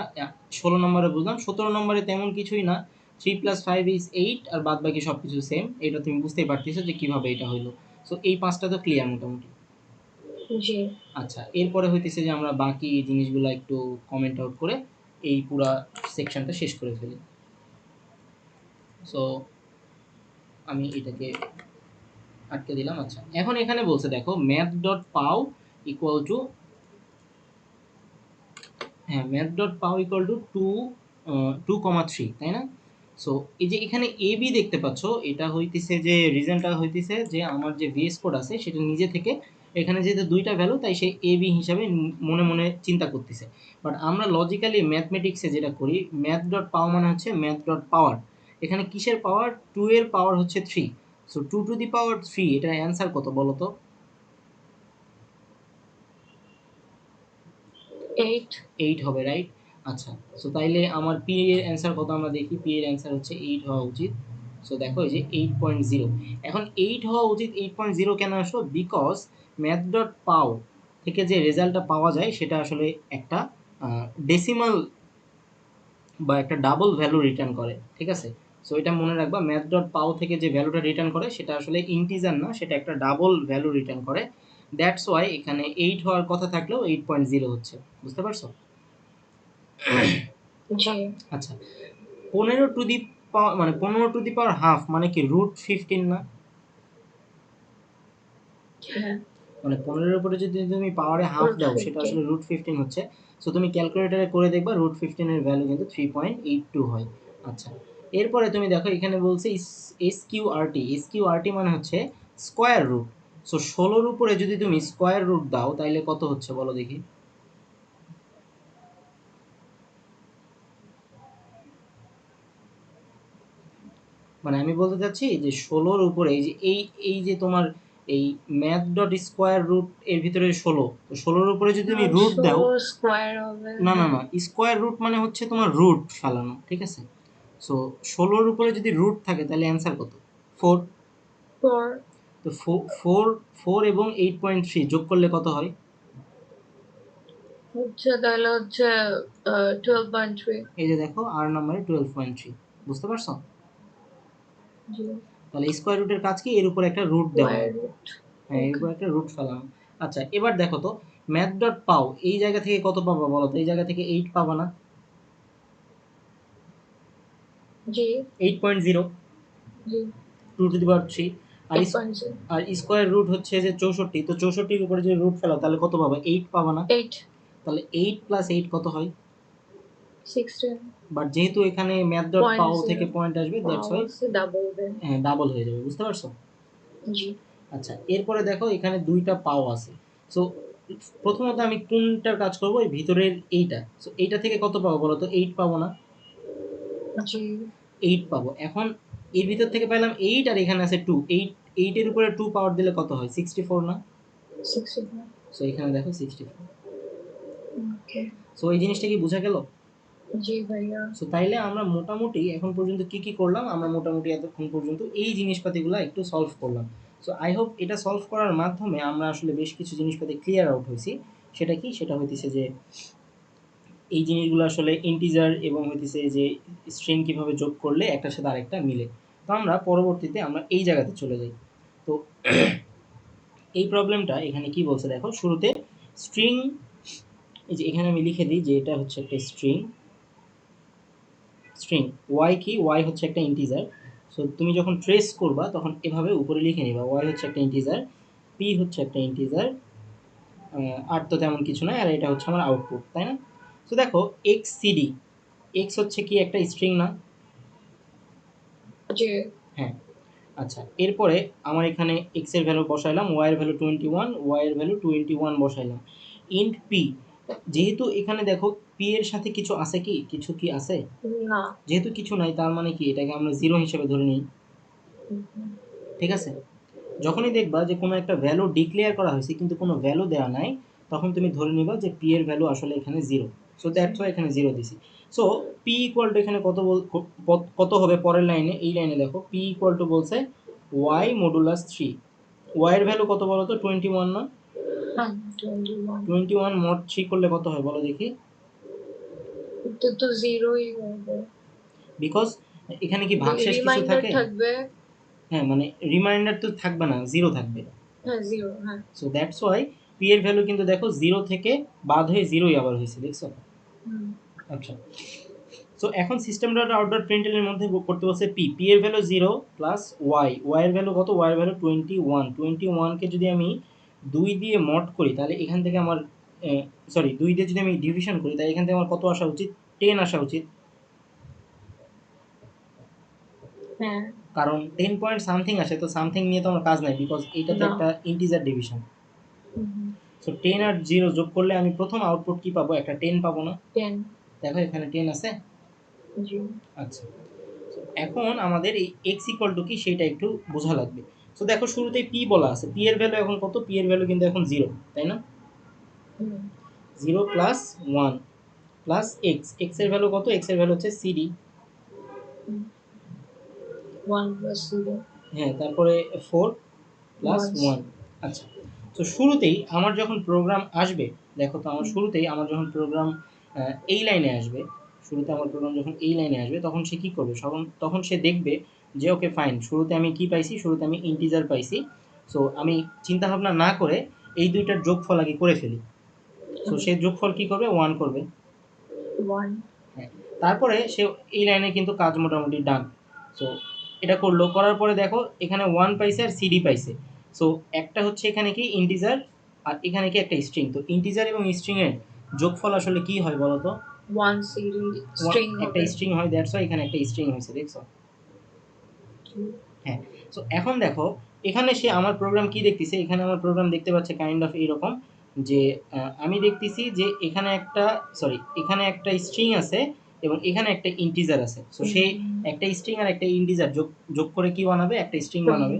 A: 16 নম্বরে বুঝলাম। 17 নম্বরে তেমন কিছুই না, 3 + 5 = 8, আর বাদ বাকি সব কিছু সেম। এটা তুমি বুঝতেই পারতেছো যে কিভাবে এটা হইলো। সো এই পাঁচটা তো ক্লিয়ার মোটামুটি।
B: জি।
A: আচ্ছা, এরপরে হইতেছে যে আমরা বাকি জিনিসগুলো একটু কমেন্ট আউট করে এই পুরা সেকশনটা শেষ করে ফেলি। সো আমি এটাকে আটকে দিলাম। আচ্ছা, এখন এখানে বলছে দেখো math.pow ইকুয়াল টু, হ্যাঁ, math.pow ইকুয়াল টু 2,3, তাই না? সো এই যে এখানে এ বি দেখতে পাচ্ছ, এটা হইতেছে যে রিজনটা হইতেছে যে আমার যে ভিএস কোড আছে সেটা নিজে থেকে এখানে যেহেতু দুইটা ভ্যালু তাই সে এ বি হিসাবে মনে মনে চিন্তা করতেছে। বাট আমরা লজিক্যালি ম্যাথমেটিক্সে যেটা করি, ম্যাথ ডট পাওয়া মানে হচ্ছে ম্যাথ ডট পাওয়ার। এখানে কিসের পাওয়ার? 2 এর পাওয়ার হচ্ছে 3। সো 2 টু দি পাওয়ার 3, এটার অ্যান্সার কত বলো তো?
B: 8।
A: 8 হবে, রাইট? আচ্ছা, সো তাইলে আমার পি এর অ্যান্সার কত আমরা দেখি। পি এর অ্যান্সার হচ্ছে 8 হওয়া উচিত। সো দেখো এই যে 8.0। এখন 8 হওয়া উচিত, 8.0 কেন আসলো? বিকজ ম্যাথ ডট পাও থেকে যে রেজাল্টটা পাওয়া যায় সেটা আসলে একটা ডেসিমাল বা একটা ডাবল ভ্যালু রিটার্ন করে, ঠিক আছে? সো এটা মনে রাখবা, ম্যাথ ডট পাও থেকে যে ভ্যালুটা রিটার্ন করে সেটা আসলে ইন্টিজার না, সেটা একটা ডাবল ভ্যালু রিটার্ন করে। দ্যাটস ওয়াই এখানে 8 হওয়ার কথা থাকলেও 8.0 হচ্ছে। বুঝতে পারছো?
B: জি।
A: আচ্ছা, 15 টু দি পাওয়ার মানে 15 টু দি পাওয়ার হাফ মানে কি √15 না?
B: হ্যাঁ,
A: মানে 15 এর উপরে যদি তুমি পাওয়ারে হাফ
B: root
A: দাও সেটা
B: 15.
A: আসলে √15 হচ্ছে। সো তুমি ক্যালকুলেটরে করে দেখবা √15 এর ভ্যালু কিন্তু 3.82 হয়। আচ্ছা, এরপরে তুমি দেখো এখানে বলছে এসকিউআরটি। এসকিউআরটি মানে হচ্ছে স্কোয়ার রুট। সো 16 এর উপরে যদি তুমি স্কোয়ার রুট দাও তাইলে কত হচ্ছে বলো দেখি? মানে আমি বলতে চাচ্ছি যে 16 এর উপরে এই যে তোমার এই ম্যাথ ডট স্কোয়ার রুট এর ভিতরে 16, তো 16 এর উপরে যদি তুমি রুট দাও,
B: 16 স্কোয়ার হবে,
A: না না
B: হ্যাঁ।
A: না, স্কোয়ার রুট মানে হচ্ছে তোমার রুট ফেলানো, ঠিক আছে? সো 16 এর উপরে যদি রুট থাকে তাহলে অ্যান্সার কত? 4।
B: 4
A: তো 4 এবং 8.3 যোগ করলে কত হয়?
B: হচ্ছে তাহলে হচ্ছে 12.3.
A: এই যে দেখো আর নাম্বারে 12.3। বুঝতে পারছো?
B: জি।
A: তাহলে স্কোয়ার রুটের কাজ কি? এর উপর একটা রুট দেওয়া।
B: Square root.
A: হ্যাঁ, এর
B: ওকে।
A: উপর একটা রুট ফেলানো। আচ্ছা, এবার দেখো তো ম্যাথ ডট পাও এই জায়গা থেকে কত পাবা বলো তো? এই জায়গা থেকে 8 পাবা না?
B: জি।
A: 8.0,
B: জি।
A: 2 টু দি পাওয়ার 3। আর
B: 8.0.
A: আর স্কোয়ার রুট হচ্ছে যে 64, তো 64 এর উপরে যদি রুট ফেলাও তাহলে কত পাবা? 8 পাবা না?
B: 8.
A: তাহলে 8 প্লাস 8 কত হয়?
B: 16.
A: বাট যেহেতু এখানে ম্যাথ ডট
B: পয়েন্ট
A: পাও থেকে
B: জিরো।
A: পয়েন্ট আসবে, দ্যাটস
B: পাও
A: ওয়াই
B: হচ্ছে ডাবল দেন।
A: ডাবল হয়ে যাবে। বুঝতে পারছো?
B: জি।
A: আচ্ছা, এরপরে দেখো এখানে দুইটা পাও আছে। সো প্রথমত আমি কোনটার কাজ করব? এই ভিতরের এইটা। সো এইটা থেকে কত পাবো বলো তো? 8 পাবো না?
B: জি।
A: 8 পাবো। এখন এর ভিতর থেকে পেলাম 8 আর এখানে আছে 2। 8 এর উপরে 2 পাওয়ার দিলে কত হয়? 64 না?
B: 64.
A: সো এখানে দেখো 64।
B: ওকে।
A: সো এই জিনিসটা কি বোঝা গেল?
B: জি ভাইয়া।
A: সো তাইলে আমরা মোটামুটি এখন পর্যন্ত কি কি করলাম? আমরা মোটামুটি এতক্ষণ পর্যন্ত এই জিনিসপাতিগুলো একটু সলভ করলাম। সো আই হোপ এটা সলভ করার মাধ্যমে আমরা আসলে বেশ কিছু জিনিসপাতি ক্লিয়ার আউট হয়েছি। সেটা কি? সেটা হইতেছে যে এই জিনিসগুলো আসলে ইন্টিজার এবং হইতেছে যে স্ট্রিং কিভাবে যোগ করলে একটার সাথে আরেকটা মিলে। তো আমরা পরবর্তীতে আমরা এই জায়গাতে চলে যাই। তো এই প্রবলেমটা এখানে কি বলছে দেখো, শুরুতে স্ট্রিং, এই যে এখানে আমি লিখে দিই যে এটা হচ্ছে একটা স্ট্রিং। স্ট্রিং ওয়াই কি? ওয়াই হচ্ছে একটা ইন্টিজার। সো তুমি যখন ট্রেস করবা তখন এভাবে উপরে লিখে নিবা ওয়াই হচ্ছে একটা ইন্টিজার, পি হচ্ছে একটা ইন্টিজার, আর তো তেমন কিছু নয়, আর এটা হচ্ছে আমার আউটপুট, তাই না? তো দেখো এক্স সিডি, এক্স হচ্ছে কি একটা স্ট্রিং না?
B: জি।
A: হ্যাঁ। আচ্ছা, এরপরে আমার এখানে এক্স এর ভ্যালু বসাইলাম, ওয়াই এর ভ্যালু 21, ওয়াই এর ভ্যালু 21 বসাইলাম। ইন্ট পি, যেহেতু এখানে দেখো পি এর সাথে কিছু আছে কি? কিছু কি আছে?
B: না।
A: যেহেতু কিছু নাই তার মানে কি এটাকে আমরা জিরো হিসেবে ধরে নিই।
B: হুম।
A: ঠিক আছে? যখনই দেখবা যে কোনো একটা ভ্যালু ডিক্লেয়ার করা হয়েছে কিন্তু কোনো ভ্যালু দেওয়া নাই, তখন তুমি ধরে নিবা যে পি এর ভ্যালু আসলে এখানে জিরো। সো দ্যাটস ওয়াই এখানে জিরো দিছি। সো পি ইকুয়াল টু এখানে কত হবে পরের লাইনে? এই লাইনে দেখো পি ইকুয়াল টু বলছে ওয়াই মডুলাস 3। ওয়াই এর ভ্যালু কত বলো তো? 21 না?
B: হ্যাঁ, 21.
A: 21 মড 3 করলে কত হয় বলো দেখি?
B: এটা তো জিরোই হবে।
A: বিকজ এখানে কি ভাগশেষ কিছু
B: রিমাইন্ডার
A: থাকে?
B: থাকবে।
A: হ্যাঁ, মানে রিমাইন্ডার তো থাকবে না, জিরো থাকবে।
B: হ্যাঁ, জিরো, হ্যাঁ।
A: সো দ্যাটস ওয়াই পি এর ভ্যালু কিন্তু দেখো জিরো থেকে বাদ হয়ে জিরোই আবার হয়েছে, দেখছো?
B: হুম।
A: আচ্ছা, সো এখন system dot out dot println এর মধ্যে করতে বলছে পি, পি এর value zero plus Y, Y এর ভ্যালু কত? ওয়াই এর ভ্যালু 21। 21কে যদি আমি 2 দিয়ে মড করি তাহলে এখান থেকে আমার সরি 2 দিয়ে যদি আমি ডিভিশন করি তাহলে এখান থেকে আমার কত আসা উচিত? 10 আসা উচিত।
B: হ্যাঁ।
A: কারণ 10 পয়েন্ট সামথিং আসে, তো সামথিং নিয়ে তো আমার কাজ নাই বিকজ এইটা তো
B: না।
A: একটা ইন্টিজার ডিভিশন।
B: হুম।
A: সো 10 আর 0 যোগ করলে আমি প্রথম আউটপুট কি পাবো? একটা 10 পাবো না?
B: 10.
A: দেখো এখানে 10 আছে।
B: জি।
A: আচ্ছা, এখন আমাদের এই এক্স ইকুয়াল টু কি সেটা একটু বোঝা লাগবে। সো দেখো শুরুতেই পি বলা আছে, পি এর ভ্যালু এখন কত? পি এর ভ্যালু কিন্তু এখন জিরো, তাই না?
B: হুম।
A: Zero plus one plus x, x এর ভ্যালু কত? এক্স এর ভ্যালু হচ্ছে সিডি।
B: 1 plus 0.
A: হ্যাঁ, তারপরে ফোর প্লাস
B: 1.
A: ওয়ান। আচ্ছা, তো শুরুতেই আমার যখন প্রোগ্রাম আসবে, দেখো তো আমার শুরুতেই আমার যখন প্রোগ্রাম এই লাইনে আসবে, শুরুতে আমার প্রোগ্রাম যখন এই লাইনে আসবে তখন সে কী করবে? তখন সে দেখবে যে ওকে ফাইন, শুরুতে আমি কি পাইছি? শুরুতে আমি ইন্টিজার পাইছি। সো আমি চিন্তা ভাবনা না করে এই দুইটার যোগফল আগে করে ফেলি। সো সে যোগফল কি করবে? 1 করবে।
B: 1
A: হ্যাঁ, তারপরে সে এই লাইনে কিন্তু কাজ মোটামুটি ডান। সো এটা করলো, করার পরে দেখো এখানে 1 পাইছে আর সিডি পাইছে। সো একটা হচ্ছে এখানে কি ইন্টিজার আর এখানে কি একটা স্ট্রিং। তো ইন্টিজার এবং স্ট্রিং এর যোগফল আসলে কি হয় বলো তো?
B: 1 সিডি স্ট্রিং
A: একটা
B: হবে।
A: স্ট্রিং হয়, দ্যাটস ওয়াই এখানে একটা স্ট্রিং হয়েছে, দেখছো?
B: হুম,
A: হ্যাঁ। সো এখন দেখো এখানে সে আমার প্রোগ্রাম কি দেখতেছে, এখানে আমার প্রোগ্রাম দেখতে পাচ্ছে কাইন্ড অফ এইরকম যে আমি দেখতেছি যে এখানে একটা, সরি, এখানে একটা স্ট্রিং আছে এবং এখানে একটা ইন্টিজার আছে। সো সে একটা স্ট্রিং আর একটা ইন্টিজার যোগ যোগ করে কি বানাবে? একটা স্ট্রিং বানাবে।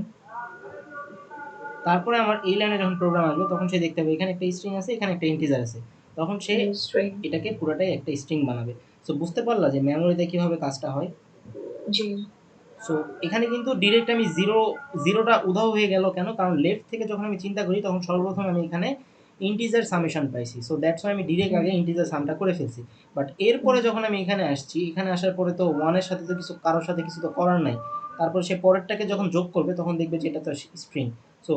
A: তারপরে আমার এই লাইনে যখন প্রোগ্রাম আসবে তখন সে দেখতে পাবে এখানে একটা স্ট্রিং আছে, এখানে একটা ইন্টিজার আছে। তখন সে
B: স্ট্রিং।
A: এটাকে পুরোটাই একটা স্ট্রিং বানাবে। সো বুঝতে পারলা যে মেমোরিতে কিভাবে কাজটা হয়?
B: জি।
A: সো এখানে কিন্তু ডিরেক্ট আমি জিরোটা উধাও হয়ে গেল কেন? কারণ লেফট থেকে যখন আমি চিন্তা করি তখন সর্বপ্রথম আমি এখানে ইন্টিজার সামেশন পাইছি। সো দ্যাটস ওয়াই আমি ডিরেক্ট আগে ইন্টিজার সামটা করে ফেলছি। বাট এরপরে যখন আমি এখানে আসছি, এখানে আসার পরে তো ওয়ানের সাথে তো কিছু, কারোর সাথে কিছু তো করার নাই। তারপর সে পরেরটাকে যখন যোগ করবে তখন দেখবে যে এটা তো স্ট্রিং। সো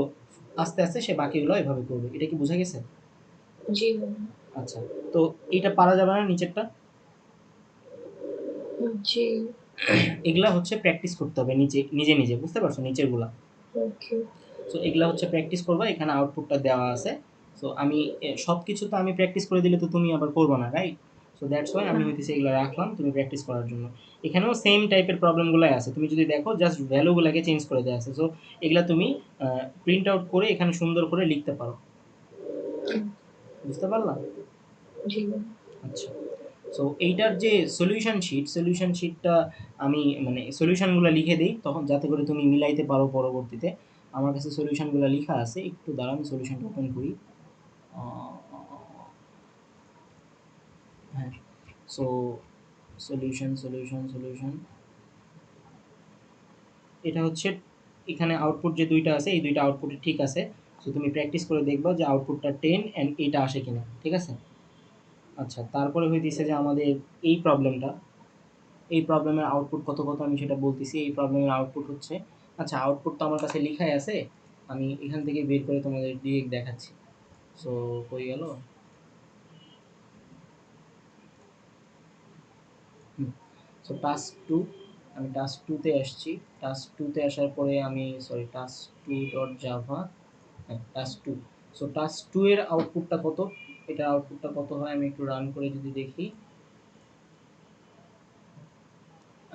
A: আস্তে আস্তে সে বাকিগুলো এভাবে করবে। এটা কি বোঝা গেছে?
B: জি।
A: আচ্ছা, তো এইটা পারা যাবে না নিচেরটা?
B: জি।
A: এগুলা হচ্ছে প্র্যাকটিস করতে হবে নিচে, নিজে নিজে, বুঝতে পারছো নিচেরগুলা?
B: ওকে।
A: সো এগুলা হচ্ছে প্র্যাকটিস করবা, এখানে আউটপুটটা দেওয়া আছে। সো আমি সব কিছু তো আমি প্র্যাকটিস করে দিলে তো তুমি আবার করবো না, রাইট? সো দ্যাটস ওয়াই আমি হইতেছে এগুলো রাখলাম তুমি প্র্যাকটিস করার জন্য। এখানেও সেম টাইপের প্রবলেমগুলাই আছে, তুমি যদি দেখো জাস্ট ভ্যালুগুলোকে চেঞ্জ করে দেওয়া আছে। সো এগুলা তুমি প্রিন্ট আউট করে এখানে সুন্দর করে লিখতে পারো। বুঝতে পারলাম?
B: জি।
A: আচ্ছা, সো এইটার যে সলিউশন শিটটা আমি মানে সলিউশনগুলো লিখে দিই তখন, যাতে করে তুমি মিলাইতে পারো পরবর্তীতে। আমার কাছে সলিউশনগুলো লেখা আছে, একটু দাঁড়ান সলিউশনটা ওপেন করি। হ্যাঁ, সো সলিউশন এটা হচ্ছে, এখানে আউটপুট যে দুইটা আছে এই দুইটা আউটপুট ঠিক আছে। সো তুমি প্র্যাকটিস করে দেখবা যে আউটপুটটা 10 অ্যান্ড এটা আসে কিনা, ঠিক আছে? আচ্ছা, তারপরে হইতেছে যে আমাদের এই প্রবলেমটা, এই প্রবলেমের আউটপুট কত কত আমি সেটা বলতেছি। এই প্রবলেমের আউটপুট হচ্ছে, আচ্ছা আউটপুট তো আমার কাছে লিখাই আছে, আমি এখান থেকে বের করে তোমাদের ডিরেক্ট দেখাচ্ছি। সো কই গেল? সো টাস্ক টু, আমি টাস্ক টুতে আসছি। টাস্ক টুতে আসার পরে আমি, sorry, task two dot java, হ্যাঁ task two. So task two এর আউটপুটটা কত? এটার আউটপুটটা কত হয় আমি একটু রান করে যদি দেখি।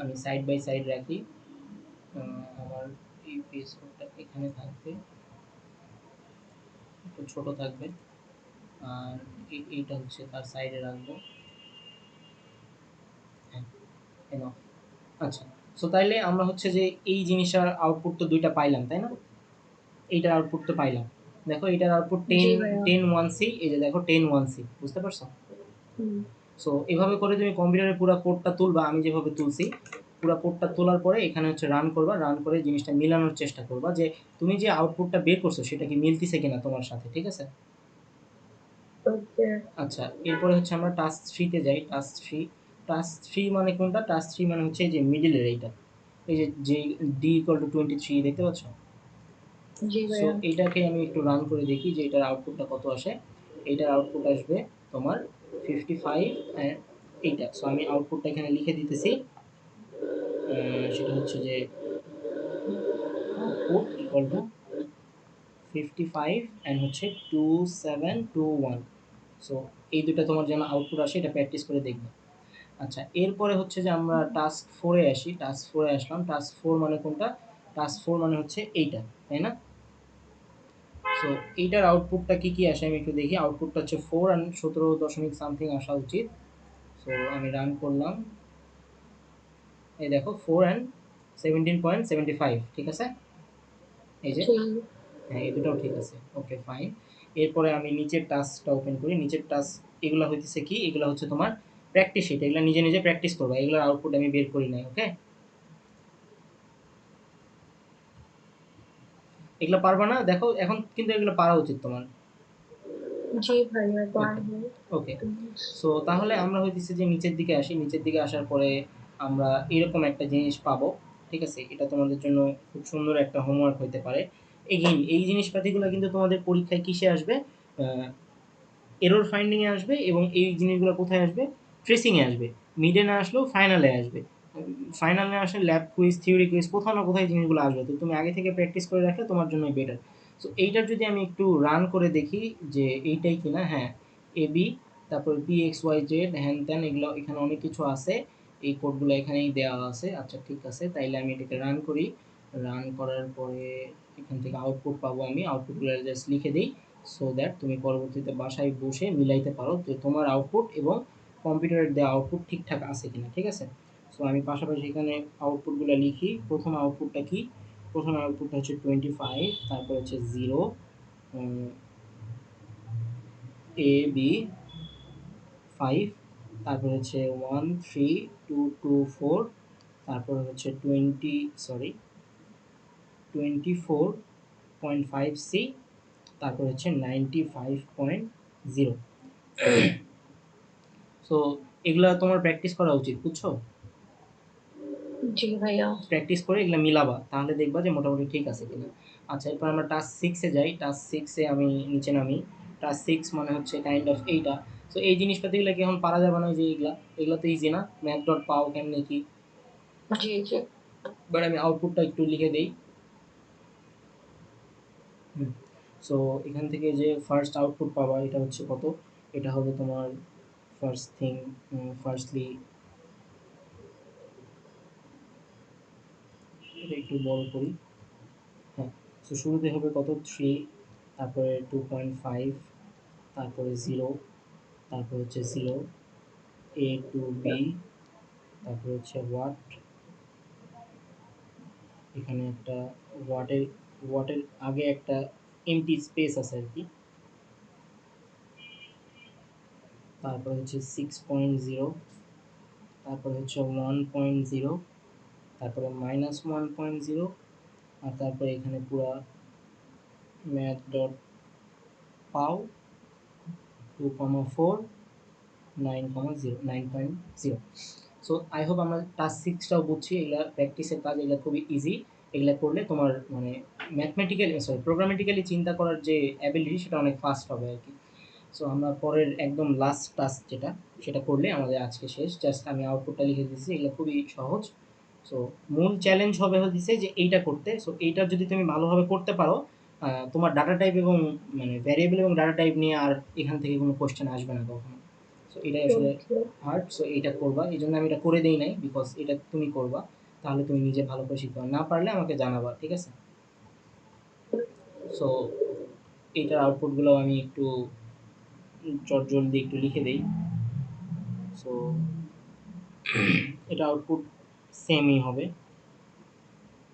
A: আমি সাইড বাই সাইড রাখি। আমার এই পেজ কোডটা এখানে থাকবে, একটু ছোট থাকবে। আর এইটা হচ্ছে তার সাইডে রাখবো। হ্যাঁ, enough। আচ্ছা, সো তাইলে আমরা হচ্ছে যে এই জিনিসটার আউটপুট তো দুইটা পাইলাম, তাই না? এইটার আউটপুট তো পাইলাম। দেখো এটার আউটপুট টেন,
B: জি ভাইয়া।
A: 10 1c, এই যে দেখো 10 1c, বুঝতে পারছো?
B: হুম।
A: সো এভাবে করে তুমি কম্পিউটারে পুরো কোডটা তুলবা, আমি যেভাবে তুলছি। পুরো কোডটা তোলার পরে এখানে হচ্ছে রান করবা, রান করে জিনিসটা মিলানোর চেষ্টা করবা যে তুমি যে আউটপুটটা বের করছো সেটা কি মিলতিছে কিনা তোমার সাথে, ঠিক আছে?
B: ওকে।
A: আচ্ছা, এরপরে হচ্ছে আমরা টাস্ক থ্রিতে যাই। টাস্ক থ্রি মানে কোনটা? টাস্ক থ্রি মানে হচ্ছে এই যে মিডিলের এইটা, এই যে যে D = 23 দেখতে পাচ্ছ?
B: জি
A: সো
B: ভাইয়া।
A: এইটাকে আমি একটু রান করে দেখি যে এটার আউটপুটটা কত আসে। এইটার আউটপুট আসবে তোমার 55 অ্যান্ড এইটা। সো আমি আউটপুটটা এখানে লিখে দিতেছি। সেটা হচ্ছে যে আউটপুট ইকুয়াল টু 55 অ্যান্ড হচ্ছে 2721। সো এই দুটো তোমার যেন আউটপুট আসে এটা প্র্যাকটিস করে দেখবে। আচ্ছা, এরপরে হচ্ছে যে আমরা টাস্ক ফোরে আসি। টাস্ক ফোরে আসলাম। টাস্ক ফোর মানে কোনটা? টাস্ক ফোর মানে হচ্ছে এইটা, তাই না? সো এইটার আউটপুটটা কি কি আসে আমি একটু দেখি। আউটপুটটা হচ্ছে 4 অ্যান্ড 17 দশমিক সামথিং আসা উচিত। সো আমি রান করলাম, এই দেখো 4 অ্যান্ড 17.75, ঠিক আছে? এই যে,
B: ঠিক।
A: হ্যাঁ এই দুটাও ঠিক আছে, ওকে ফাইন। এরপরে আমি নিচের টাস্কটা ওপেন করি। নিচের টাস্ক এগুলো হইতেছে কি? এগুলো হচ্ছে তোমার প্র্যাকটিস শিট, এগুলো নিজে নিজে প্র্যাকটিস করবা, এগুলোর আউটপুট আমি বের করি নাই, ওকে? এগুলো পারবা না? দেখো এখন কিন্তু এগুলো পারা উচিত তোমার।
B: জি ভাইয়া,
A: ওকে,
B: পারবো।
A: ওকে। সো তাহলে আমরা হইতেছে যে নিচের দিকে আসি। নিচের দিকে আসার পরে আমরা এরকম একটা জিনিস পাবো, ঠিক আছে? এটা তোমাদের জন্য খুব সুন্দর একটা হোমওয়ার্ক হইতে পারে। এগেইন এই জিনিসপাতিগুলো কিন্তু তোমাদের পরীক্ষায় কিসে আসবে, এরর ফাইন্ডিং এ আসবে, এবং এই জিনিসগুলো কোথায় আসবে, ট্রেসিং এ আসবে। মিডে না আসলেও ফাইনালে আসবে। ফাইনালে আসলে ল্যাব কুইজ, থিওরি কুইজ, কোথাও না কোথায় জিনিসগুলো আসবে। তো তুমি আগে থেকে প্র্যাকটিস করে রাখলে তোমার জন্যই বেটার। সো এইটার যদি আমি একটু রান করে দেখি যে এইটাই কিনা, হ্যাঁ, এ বি, তারপর পি এক্স ওয়াই জেড হ্যান ত্যান, এগুলো এখানে অনেক কিছু আছে, এই কোডগুলো এখানেই দেওয়া আছে। আচ্ছা ঠিক আছে, তাইলে আমি এটাকে রান করি। রান করার পরে এখান থেকে আউটপুট পাবো, আমি আউটপুটগুলো জাস্ট লিখে দিই, সো দ্যাট তুমি পরবর্তীতে বাসায় বসে মিলাইতে পারো যে তোমার আউটপুট এবং কম্পিউটারের দেওয়া আউটপুট ঠিকঠাক আছে কিনা। ঠিক আছে, সো আমি পাশাপাশি এখানে আউটপুটগুলো লিখি। প্রথম আউটপুটটা কি, প্রথম আউটপুটটা হচ্ছে 25, তারপর হচ্ছে 0, এ বি 5, তারপর হচ্ছে 1 3 2 2 4, তারপর হচ্ছে 24.5 সি, তারপর হচ্ছে 95.0। সো এগুলা তোমার প্র্যাকটিস করা উচিত, বুঝছো?
B: জি ভাইয়া।
A: প্র্যাকটিস করে এগুলো মিলাবা, তাহলে দেখবা যে মোটামুটি ঠিক আছে কিনা। আচ্ছা, এরপর আমরা টাস্ক 6-এ যাই। টাস্ক 6-এ আমি নিচে নামি। টাস্ক 6 মানে হচ্ছে কাইন্ড অফ এইটা। সো এই জিনিসপাতিগুলো কি এখন পারা যাবে না, যে এগুলা, এগুলো তো ইজি না, ম্যাথ ডট পাও কেমনে কি।
B: জি জি।
A: বাট আমি আউটপুটটা একটু লিখে দেই। হুম, সো এখান থেকে যে ফার্স্ট আউটপুট পাবা এটা হচ্ছে কত, এটা হবে তোমার ফার্স্ট থিং, ফার্স্টলি এটা একটু বড় করি। হ্যাঁ, সো শুরুতে হবে কত, 3, তারপরে 2.5, তারপরে 0, তারপর হচ্ছে 0, এ টু বি, তারপর হচ্ছে ওয়াট, এখানে একটা ওয়াটের, ওয়াটের আগে একটা এমটি স্পেস আছে আর কি। তারপর হচ্ছে 6.0, তারপর হচ্ছে 1.0, তারপরে -1.0, আর তারপরে এখানে পুরা ম্যাথ ডট পাও 2,4 9,0 9.0। সো আই হোপ আমরা টাস্ক 6টাও বুঝছি। এগুলা প্র্যাকটিসের কাজ, এগুলা খুবই ইজি। এগুলা করলে তোমার মানে ম্যাথমেটিক্যালি, সরি, প্রোগ্রামেটিক্যালি চিন্তা করার যে অ্যাবিলিটি সেটা অনেক ফাস্ট হবে আর কি। সো আমরা পরের একদম লাস্ট টাস্ক যেটা, সেটা করলে আমাদের আজকে শেষ। জাস্ট আমি আউটপুটটা লিখে দিচ্ছি, এগুলো খুবই সহজ। সো মূল চ্যালেঞ্জ হবে হচ্ছে যে এইটা করতে। সো এইটা যদি তুমি ভালোভাবে করতে পারো, তোমার ডাটা টাইপ এবং মানে ভ্যারিয়েবল এবং ডাটা টাইপ নিয়ে আর এখান থেকে কোনো কোশ্চেন আসবে না কখনো। সো এটাই আসলে
B: ওকে।
A: হার্ড। সো এইটা করবা, এই জন্য আমি এটা করে দেই নাই, বিকজ এটা তুমি করবা, তাহলে তুমি নিজে ভালো করে শিখতে পারবে। না পারলে আমাকে জানাবা, ঠিক আছে? সো এইটার আউটপুটগুলো আমি একটু জলদি একটু লিখে দেই। সো এটা আউটপুট সেমই হবে,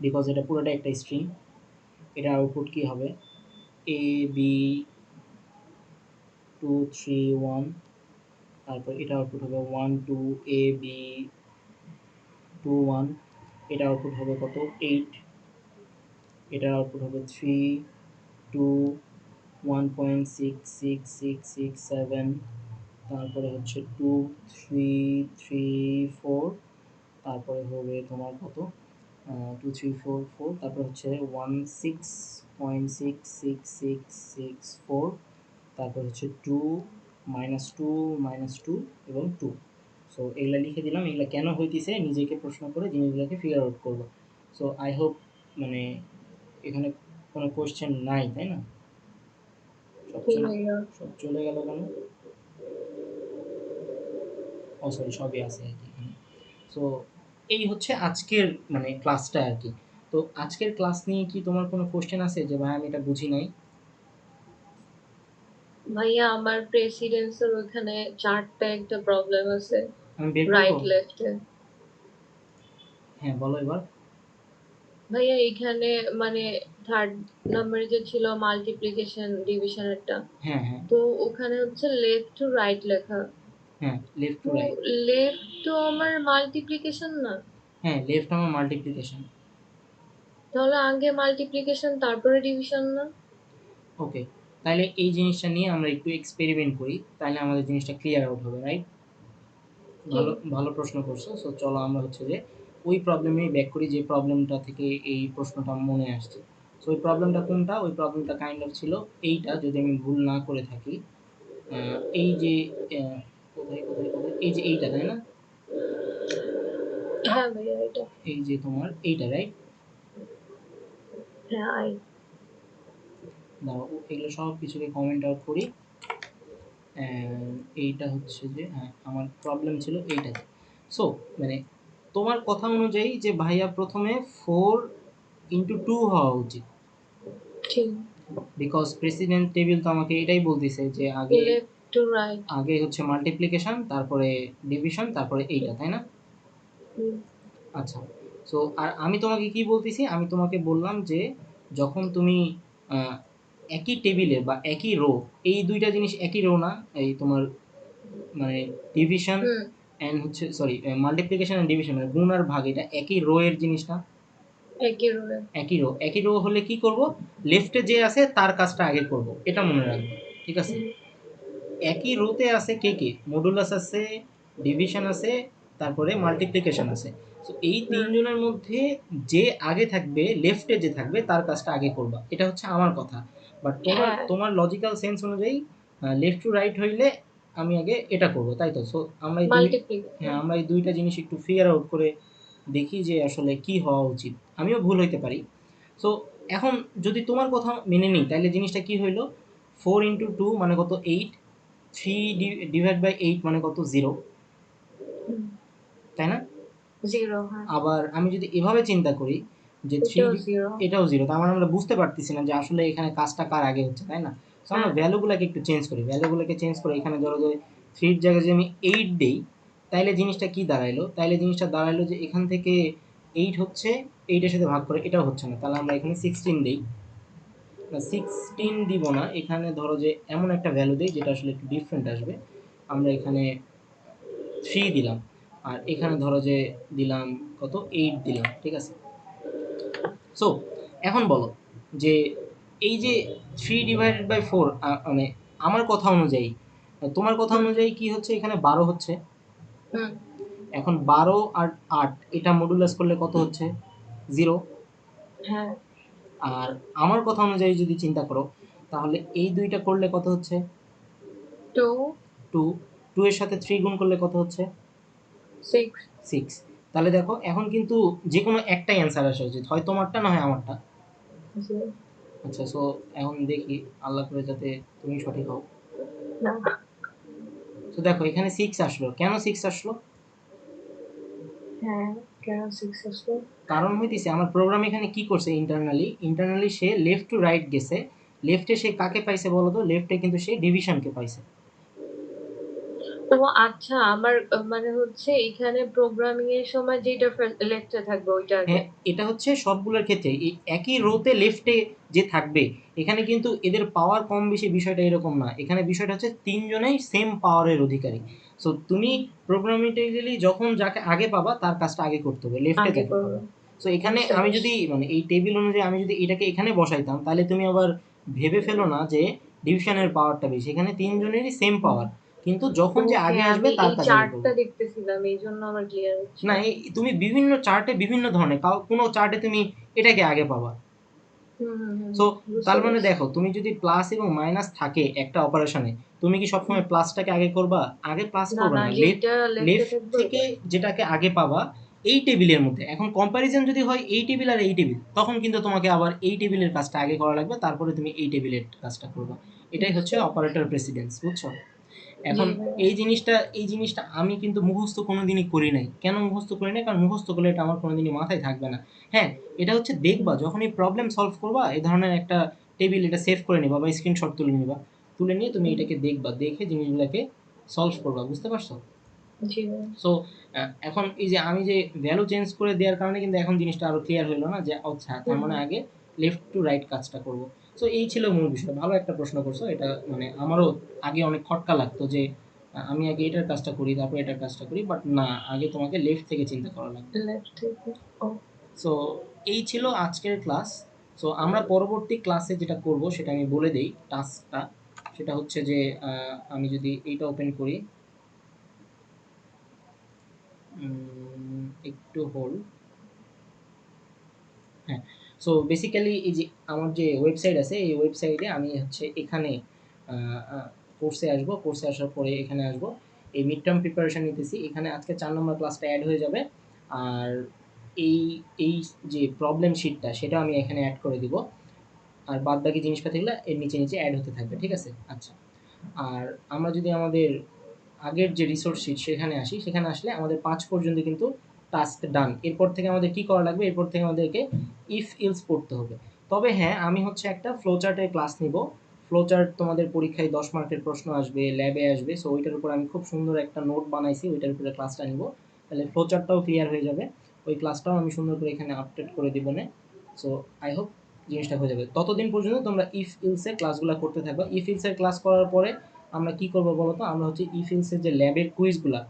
A: বিকজ এটা পুরোটা একটা স্ট্রিং। এটা আউটপুট কি হবে, এ বি 2 3 1, তারপর এটা আউটপুট হবে 1 2, এ বি 2 1, এটা আউটপুট হবে কত, 8, এটার আউটপুট হবে 3 2 1.666667, তারপরে হচ্ছে 2 3 3 4, তারপরে হবে তোমার কত, 2 3 4 4, তারপর হচ্ছে 16.66666 4, তারপর হচ্ছে 2 -2 -2 এবং 2। সো এগুলা লিখে দিলাম। এগুলা কেন হইতেছে নিজেকে প্রশ্ন করে জিনিসগুলোকে ফিগার আউট করবো। সো আই হোপ মানে এখানে কোনো কোয়েশ্চেন নাই, তাই না? সব
B: জি
A: চলে,
B: ভাইয়া।
A: সব চলে গেল কেন? ও সরি, সবই আছে আর কি এখানে। সো এই হচ্ছে আজকের মানে ক্লাসটা আর কি। তো আজকের ক্লাস নিয়ে কি তোমার কোনো কোয়েশ্চেন আছে যে ভাই আমি এটা বুঝি নাই?
B: ভাইয়া আমার প্রেসিডেন্সের ওখানে চার্টটা একটা প্রবলেম আছে,
A: আমি বের করবো?
B: রাইট লেফটে।
A: হ্যাঁ বলো এবার।
B: ভাইয়া এখানে মানে থার্ড নাম্বারে যে ছিল মাল্টিপ্লিকেশন ডিভিশনেরটা,
A: হ্যাঁ হ্যাঁ
B: তো ওখানে হচ্ছে লেফট টু রাইট লেখা।
A: হ্যাঁ, লেফট টু
B: তো
A: রাইট।
B: লেফট তো আমার মাল্টিপ্লিকেশন না?
A: হ্যাঁ, লেফট আমার মাল্টিপ্লিকেশন।
B: তাহলে আগে মাল্টিপ্লিকেশন তারপরে ডিভিশন না?
A: ওকে, তাহলে এই জিনিসটা নিয়ে আমরা একটু এক্সপেরিমেন্ট করি, তাহলে আমাদের জিনিসটা ক্লিয়ার আউট হবে, রাইট?
B: জি।
A: ভালো ভালো প্রশ্ন করছো। সো চলো আমরা হচ্ছে যে ওই প্রবলেমেই ব্যাক করি, যে প্রবলেমটা থেকে এই প্রশ্নটা মনে আসছে। সো ওই প্রবলেমটা কোনটা? ওই প্রবলেমটা কাইন্ড অফ ছিল এইটা, যদি আমি ভুল না করে থাকি। এই যে কোথায় এই যে এইটা, তাই না?
B: হ্যাঁ ভাইয়া এটা।
A: এই যে তোমার এইটা, রাইট?
B: হ্যাঁ আই।
A: দাঁড়াও, এগুলো সব কিছুকে কমেন্ট আউট করি। এইটা হচ্ছে যে, হ্যাঁ, আমার প্রবলেম ছিল এইটাতে। সো মানে তোমার কথা অনুযায়ী যে ভাইয়া প্রথমে 4 into 2 হওয়া উচিত,
B: ঠিক।
A: বিকজ প্রেসিডেন্ট টেবিল তো আমাকে এটাই বলতেছে যে আগে
B: লেফট টু রাইট।
A: আগে হচ্ছে মাল্টিপ্লিকেশন, তারপরে ডিভিশন, তারপরে এইটা, তাই না? আচ্ছা। সো আর আমি তোমাকে কি বলতেছি? আমি তোমাকে বললাম যে যখন তুমি আহ, একই টেবিলে বা একই রো, এই দুইটা জিনিস একই রো না, এই তোমার মানে ডিভিশন
B: হুম।
A: এন্ড হচ্ছে সরি মাল্টিপ্লিকেশন এন্ড ডিভিশন, মানে গুণ আর ভাগ, এটা একই রো এর জিনিস না?
B: একই রোলে।
A: একই রো হলে কি করব? লেফটে যে আছে তার কাজটা আগে করব, এটা মনে রাখবে। ঠিক আছে? একই রোতে আছে কে কে? মডুলাস আছে, ডিভিশন আছে, তারপরে মাল্টিপ্লিকেশন আছে। তো এই
B: হুম।
A: তিনজনের মধ্যে যে আগে থাকবে, লেফটে যে থাকবে তার কাজটা আগে করবা, এটা হচ্ছে আমার কথা। বাট তোমার
B: হ্যাঁ
A: তোমার লজিক্যাল সেন্স অনুযায়ী লেফট টু রাইট হইলে আমি আগে এটা করব, তাই তো? সো আমরা এই দুই
B: মাল্টিপ্লিকেশন।
A: হ্যাঁ, আমরা এই দুইটা জিনিস একটু ফিগার আউট করে দেখি যে আসলে কি হওয়া উচিত। আমিও ভুল হইতে পারি। সো এখন যদি তোমার কথা মেনে নিই, তাহলে জিনিসটা কি হইলো? 4 into 2 মানে কত? 8। 3 ডিভাইড বাই 8 মানে কত? 0, তাই না?
B: জিরো। হ্যাঁ
A: আবার আমি যদি এভাবে চিন্তা করি যে
B: এটাও জিরো।
A: এটাও 0, তার মানে আমরা বুঝতে পারতেছি না যে আসলে এখানে কাজটা কার আগে হচ্ছে, তাই না? তো আমরা
B: হ্যাঁ।
A: ভ্যালুগুলোকে একটু চেঞ্জ করি, ভ্যালুগুলোকে চেঞ্জ করে এখানে ধরো যে 3 এর জায়গায় যদি আমি 8 দেই, তাইলে জিনিসটা কি দাঁড়াইলো? তাইলে জিনিসটা দাঁড়াইলো যে এখান থেকে 8 হচ্ছে, 8 এর সাথে ভাগ করে এটাও হচ্ছে না, তাহলে আমরা এখানে 16 দেই। না, 16 দিব না, এখানে ধরো যে এমন একটা ভ্যালু দেই যেটা আসলে একটু ডিফারেন্ট আসবে। আমরা এখানে 3 দিলাম, আর এখানে ধরো যে দিলাম কত? 8 দিলাম, ঠিক আছে? সো এখন বলো যে এই যে 3/4, মানে আমার কথা অনুযায়ী, তোমার কথা
B: হুম।
A: অনুযায়ী কি হচ্ছে? এখানে 12 হচ্ছে।
B: হুম।
A: এখন 12 আর 8 এটা মডুলাস করলে কত হচ্ছে? 0।
B: হ্যাঁ।
A: আর আমার কথা অনুযায়ী যদি চিন্তা করো, তাহলে এই দুইটা করলে কত হচ্ছে?
B: টু।
A: 2। 2 এর সাথে 3 গুণ করলে কত হচ্ছে?
B: সিক্স।
A: 6। তাহলে দেখো এখন কিন্তু যে কোনো একটাই অ্যান্সার আসা উচিত, হয় তোমারটা না হয় আমারটা।
B: জিরো।
A: আচ্ছা, সো এখন দেখি, আল্লাহ করে যাতে তুমি সঠিক হও।
B: না।
A: তো দেখো এখানে 6 আসলো, কেন 6 আসলো?
B: হ্যাঁ কেন সিক্স আসলো?
A: কারণ হইতেছে আমার প্রোগ্রাম এখানে কি করছে, internally say left to right গেছে। লেফটে সে কাকে পাইছে বলো তো? লেফটে কিন্তু সে ডিভিশনকে পাইছে।
B: ও আচ্ছা, আমার মানে হচ্ছে এখানে প্রোগ্রামিং এর সময় যেটা লেফটে থাকবে ওইটা আগে।
A: হ্যাঁ, এটা হচ্ছে সবগুলোর ক্ষেত্রে এই একই রোতে লেফটে যে থাকবে, এখানে কিন্তু এদের পাওয়ার কম বেশি বিষয়টা এরকম না। এখানে বিষয়টা হচ্ছে তিনজনেই সেম পাওয়ারের অধিকারী। সো তুমি প্রোগ্রামেটিক্যালি যখন যাকে আগে পাবা তার কাজটা আগে করতে হবে, লেফটে
B: আগে
A: যাকে
B: করবো।
A: পাবা। সো এখানে
B: বুঝতে
A: আমি
B: পারছি।
A: যদি মানে এই টেবিল অনুযায়ী আমি যদি এটাকে এখানে বসাইতাম, তাহলে তুমি আবার ভেবে ফেলো না যে ডিভিশনের পাওয়ারটা বেশি। এখানে তিনজনেরই সেম পাওয়ার, কিন্তু যখন যে
B: ওকে,
A: আগে আসবে
B: আমি
A: তার
B: এই
A: কাজ আগে করবে।
B: চার্টটা দেখতেছিলাম এই জন্য আমার ক্লিয়ার হচ্ছে।
A: না, তুমি বিভিন্ন চার্টে বিভিন্ন ধরনের, কোনো চার্টে তুমি এটাকে আগে পাবা।
B: হুম হুম হুম।
A: সো
B: বুঝতে
A: তার মানে
B: পারছি।
A: দেখো, তুমি যদি প্লাস এবং মাইনাস থাকে একটা অপারেশনে, তুমি কি
B: হুম।
A: সবসময় প্লাসটাকে আগে করবা? আগে প্লাস
B: না
A: করবে
B: না,
A: না,
B: যেটা লেফটে
A: লেফট
B: থাকবে
A: থেকে
B: ওইটা।
A: যেটাকে আগে পাবা এই টেবিলের মধ্যে। এখন কম্প্যারিজন যদি হয় এই টেবিল আর এই টেবিল, তখন কিন্তু তোমাকে আবার এই টেবিলের কাজটা আগে করা লাগবে, তারপরে তুমি এই টেবিলের কাজটা করবা। এটাই হচ্ছে
B: বুঝতে পারছি।
A: অপারেটর প্রেসিডেন্স, বুঝছো?
B: জি
A: এখন
B: ভাইয়া।
A: এই জিনিসটা আমি কিন্তু মুখস্থ কোনোদিনই করি নাই। কেন মুখস্থ করি নাই? কারণ মুখস্থ করলে এটা আমার কোনোদিনই মাথায় থাকবে না। হ্যাঁ, এটা হচ্ছে দেখবা
B: হুম।
A: যখনই প্রবলেম সলভ করবা, এই ধরনের একটা টেবিল এটা সেভ করে নিবা বা স্ক্রিনশট তুলে নিবা। তুলে নিয়ে তুমি
B: হুম।
A: এটাকে দেখবা, দেখে জিনিসগুলোকে সলভ করবা। বুঝতে পারছো?
B: জি ভাইয়া।
A: সো এখন এই যে আমি যে ভ্যালু চেঞ্জ করে দেওয়ার কারণে কিন্তু এখন জিনিসটা আরো ক্লিয়ার হলো না যে আচ্ছা তার
B: হুম
A: মানে
B: হুম।
A: আগে লেফট টু রাইট কাজটা করব। সো এই ছিল মূল বিষয়। ভালো একটা প্রশ্ন করছো এটা, মানে আমারও আগে অনেক খটকা লাগতো যে আমি আগে এটার কাজটা করি তারপর এটার কাজটা করি, বাট না, আগে তোমাকে লেফট থেকে চিন্তা করা লাগবে।
B: লেফট থেকে। ও।
A: সো এই ছিল আজকের ক্লাস। সো আমরা পরবর্তী ক্লাসে যেটা করব সেটা আমি বলে দেই টাস্কটা। সেটা হচ্ছে যে আমি যদি এইটা ওপেন করি, একটু হোল্ড। হ্যাঁ, সো বেসিক্যালি এই যে আমার যে ওয়েবসাইট আছে এই ওয়েবসাইটে আমি হচ্ছে এখানে কোর্সে আসবো, কোর্সে আসার পরে এখানে আসবো, এই মিড টার্ম প্রিপারেশন নিতেছি, এখানে আজকে 4 নম্বর ক্লাসটা অ্যাড হয়ে যাবে। আর এই এই যে প্রবলেম শিটটা সেটা আমি এখানে অ্যাড করে দিব, আর বাদ বাকি জিনিসপাতিগুলো এর নিচে নিচে অ্যাড হতে থাকবে, ঠিক আছে? আচ্ছা, আর আমরা যদি আমাদের আগের যে রিসোর্স শিট সেখানে আসি, সেখানে আসলে আমাদের 5 পর্যন্ত কিন্তু টাস্ক ডান। এরপর থেকে আমাদের কি করা লাগবে? এরপর থেকে আমাদেরকে ইফ ইলস পড়তে হবে। তবে হ্যাঁ, আমি হচ্ছে একটা ফ্লো চার্টের ক্লাস নিব। ফ্লো চার্ট তোমাদের পরীক্ষায় 10 মার্কের প্রশ্ন আসবে, ল্যাবে আসবে। সো ওইটার উপর আমি খুব সুন্দর একটা নোট বানাইছি, ওইটার উপরে ক্লাসটা নিব। তাহলে ফ্লো চার্টটাও ক্লিয়ার হয়ে যাবে। ওই ক্লাসটাও আমি সুন্দর করে এখানে আপডেট করে দিব না। সো আই হোপ জিনিসটা হয়ে যাবে। ততদিন পর্যন্ত তোমরা ইফ ইলস এর ক্লাসগুলো করতে থাকবে। ইফ ইলস এর ক্লাস করার পরে আমরা কি করব বলো তো? আমরা হচ্ছে ইফিলসের যে ল্যাবের কুইজগুলা,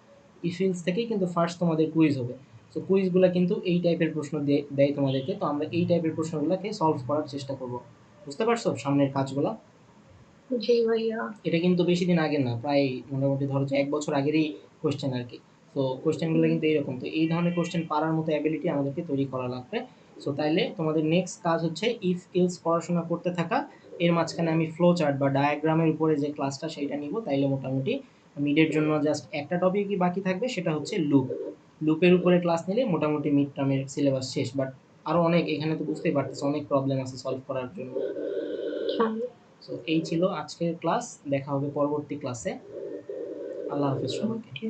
A: ইফিলস থেকেই কিন্তু ফার্স্ট তোমাদের কুইজ হবে। সো কুইজগুলা কিন্তু এই টাইপের প্রশ্ন দেয় তোমাদেরকে। তো আমরা এই টাইপের প্রশ্নগুলোকে সলভ করার চেষ্টা করব। বুঝতে পারছো সামনের কাজগুলা?
B: জি ভাইয়া।
A: এটা কিন্তু বেশি দিন আগের না, প্রায় মোটামুটি ধরো যে 1 বছর আগেরই কোয়েশ্চেন আর কি। তো কোয়েশ্চেনগুলো
B: হুম।
A: কিন্তু এইরকম। তো এই ধরনের কোয়েশ্চেন পারার মতো অ্যাবিলিটি আমাদেরকে তৈরি করা লাগবে। সো তাইলে তোমাদের নেক্সট কাজ হচ্ছে ইফ ইলস পড়াশোনা করতে থাকা, এর মাঝখানে আমি ফ্লো চার্ট বা ডায়াগ্রামের উপরে যে ক্লাসটা সেইটা নিব, তাইলে মোটামুটি মিডের জন্য জাস্ট একটা টপিকই বাকি থাকবে, সেটা হচ্ছে লুপ। লুপের উপরে ক্লাস নিলে মোটামুটি মিড টার্মের সিলেবাস শেষ। বাট আরও অনেক, এখানে তো বুঝতেই পারতেছো অনেক প্রবলেম আছে সলভ করার জন্য।
B: হ্যাঁ।
A: সো এই ছিল আজকের ক্লাস। দেখা হবে পরবর্তী ক্লাসে। আল্লাহ হাফেজ সবাইকে।
B: ওকে।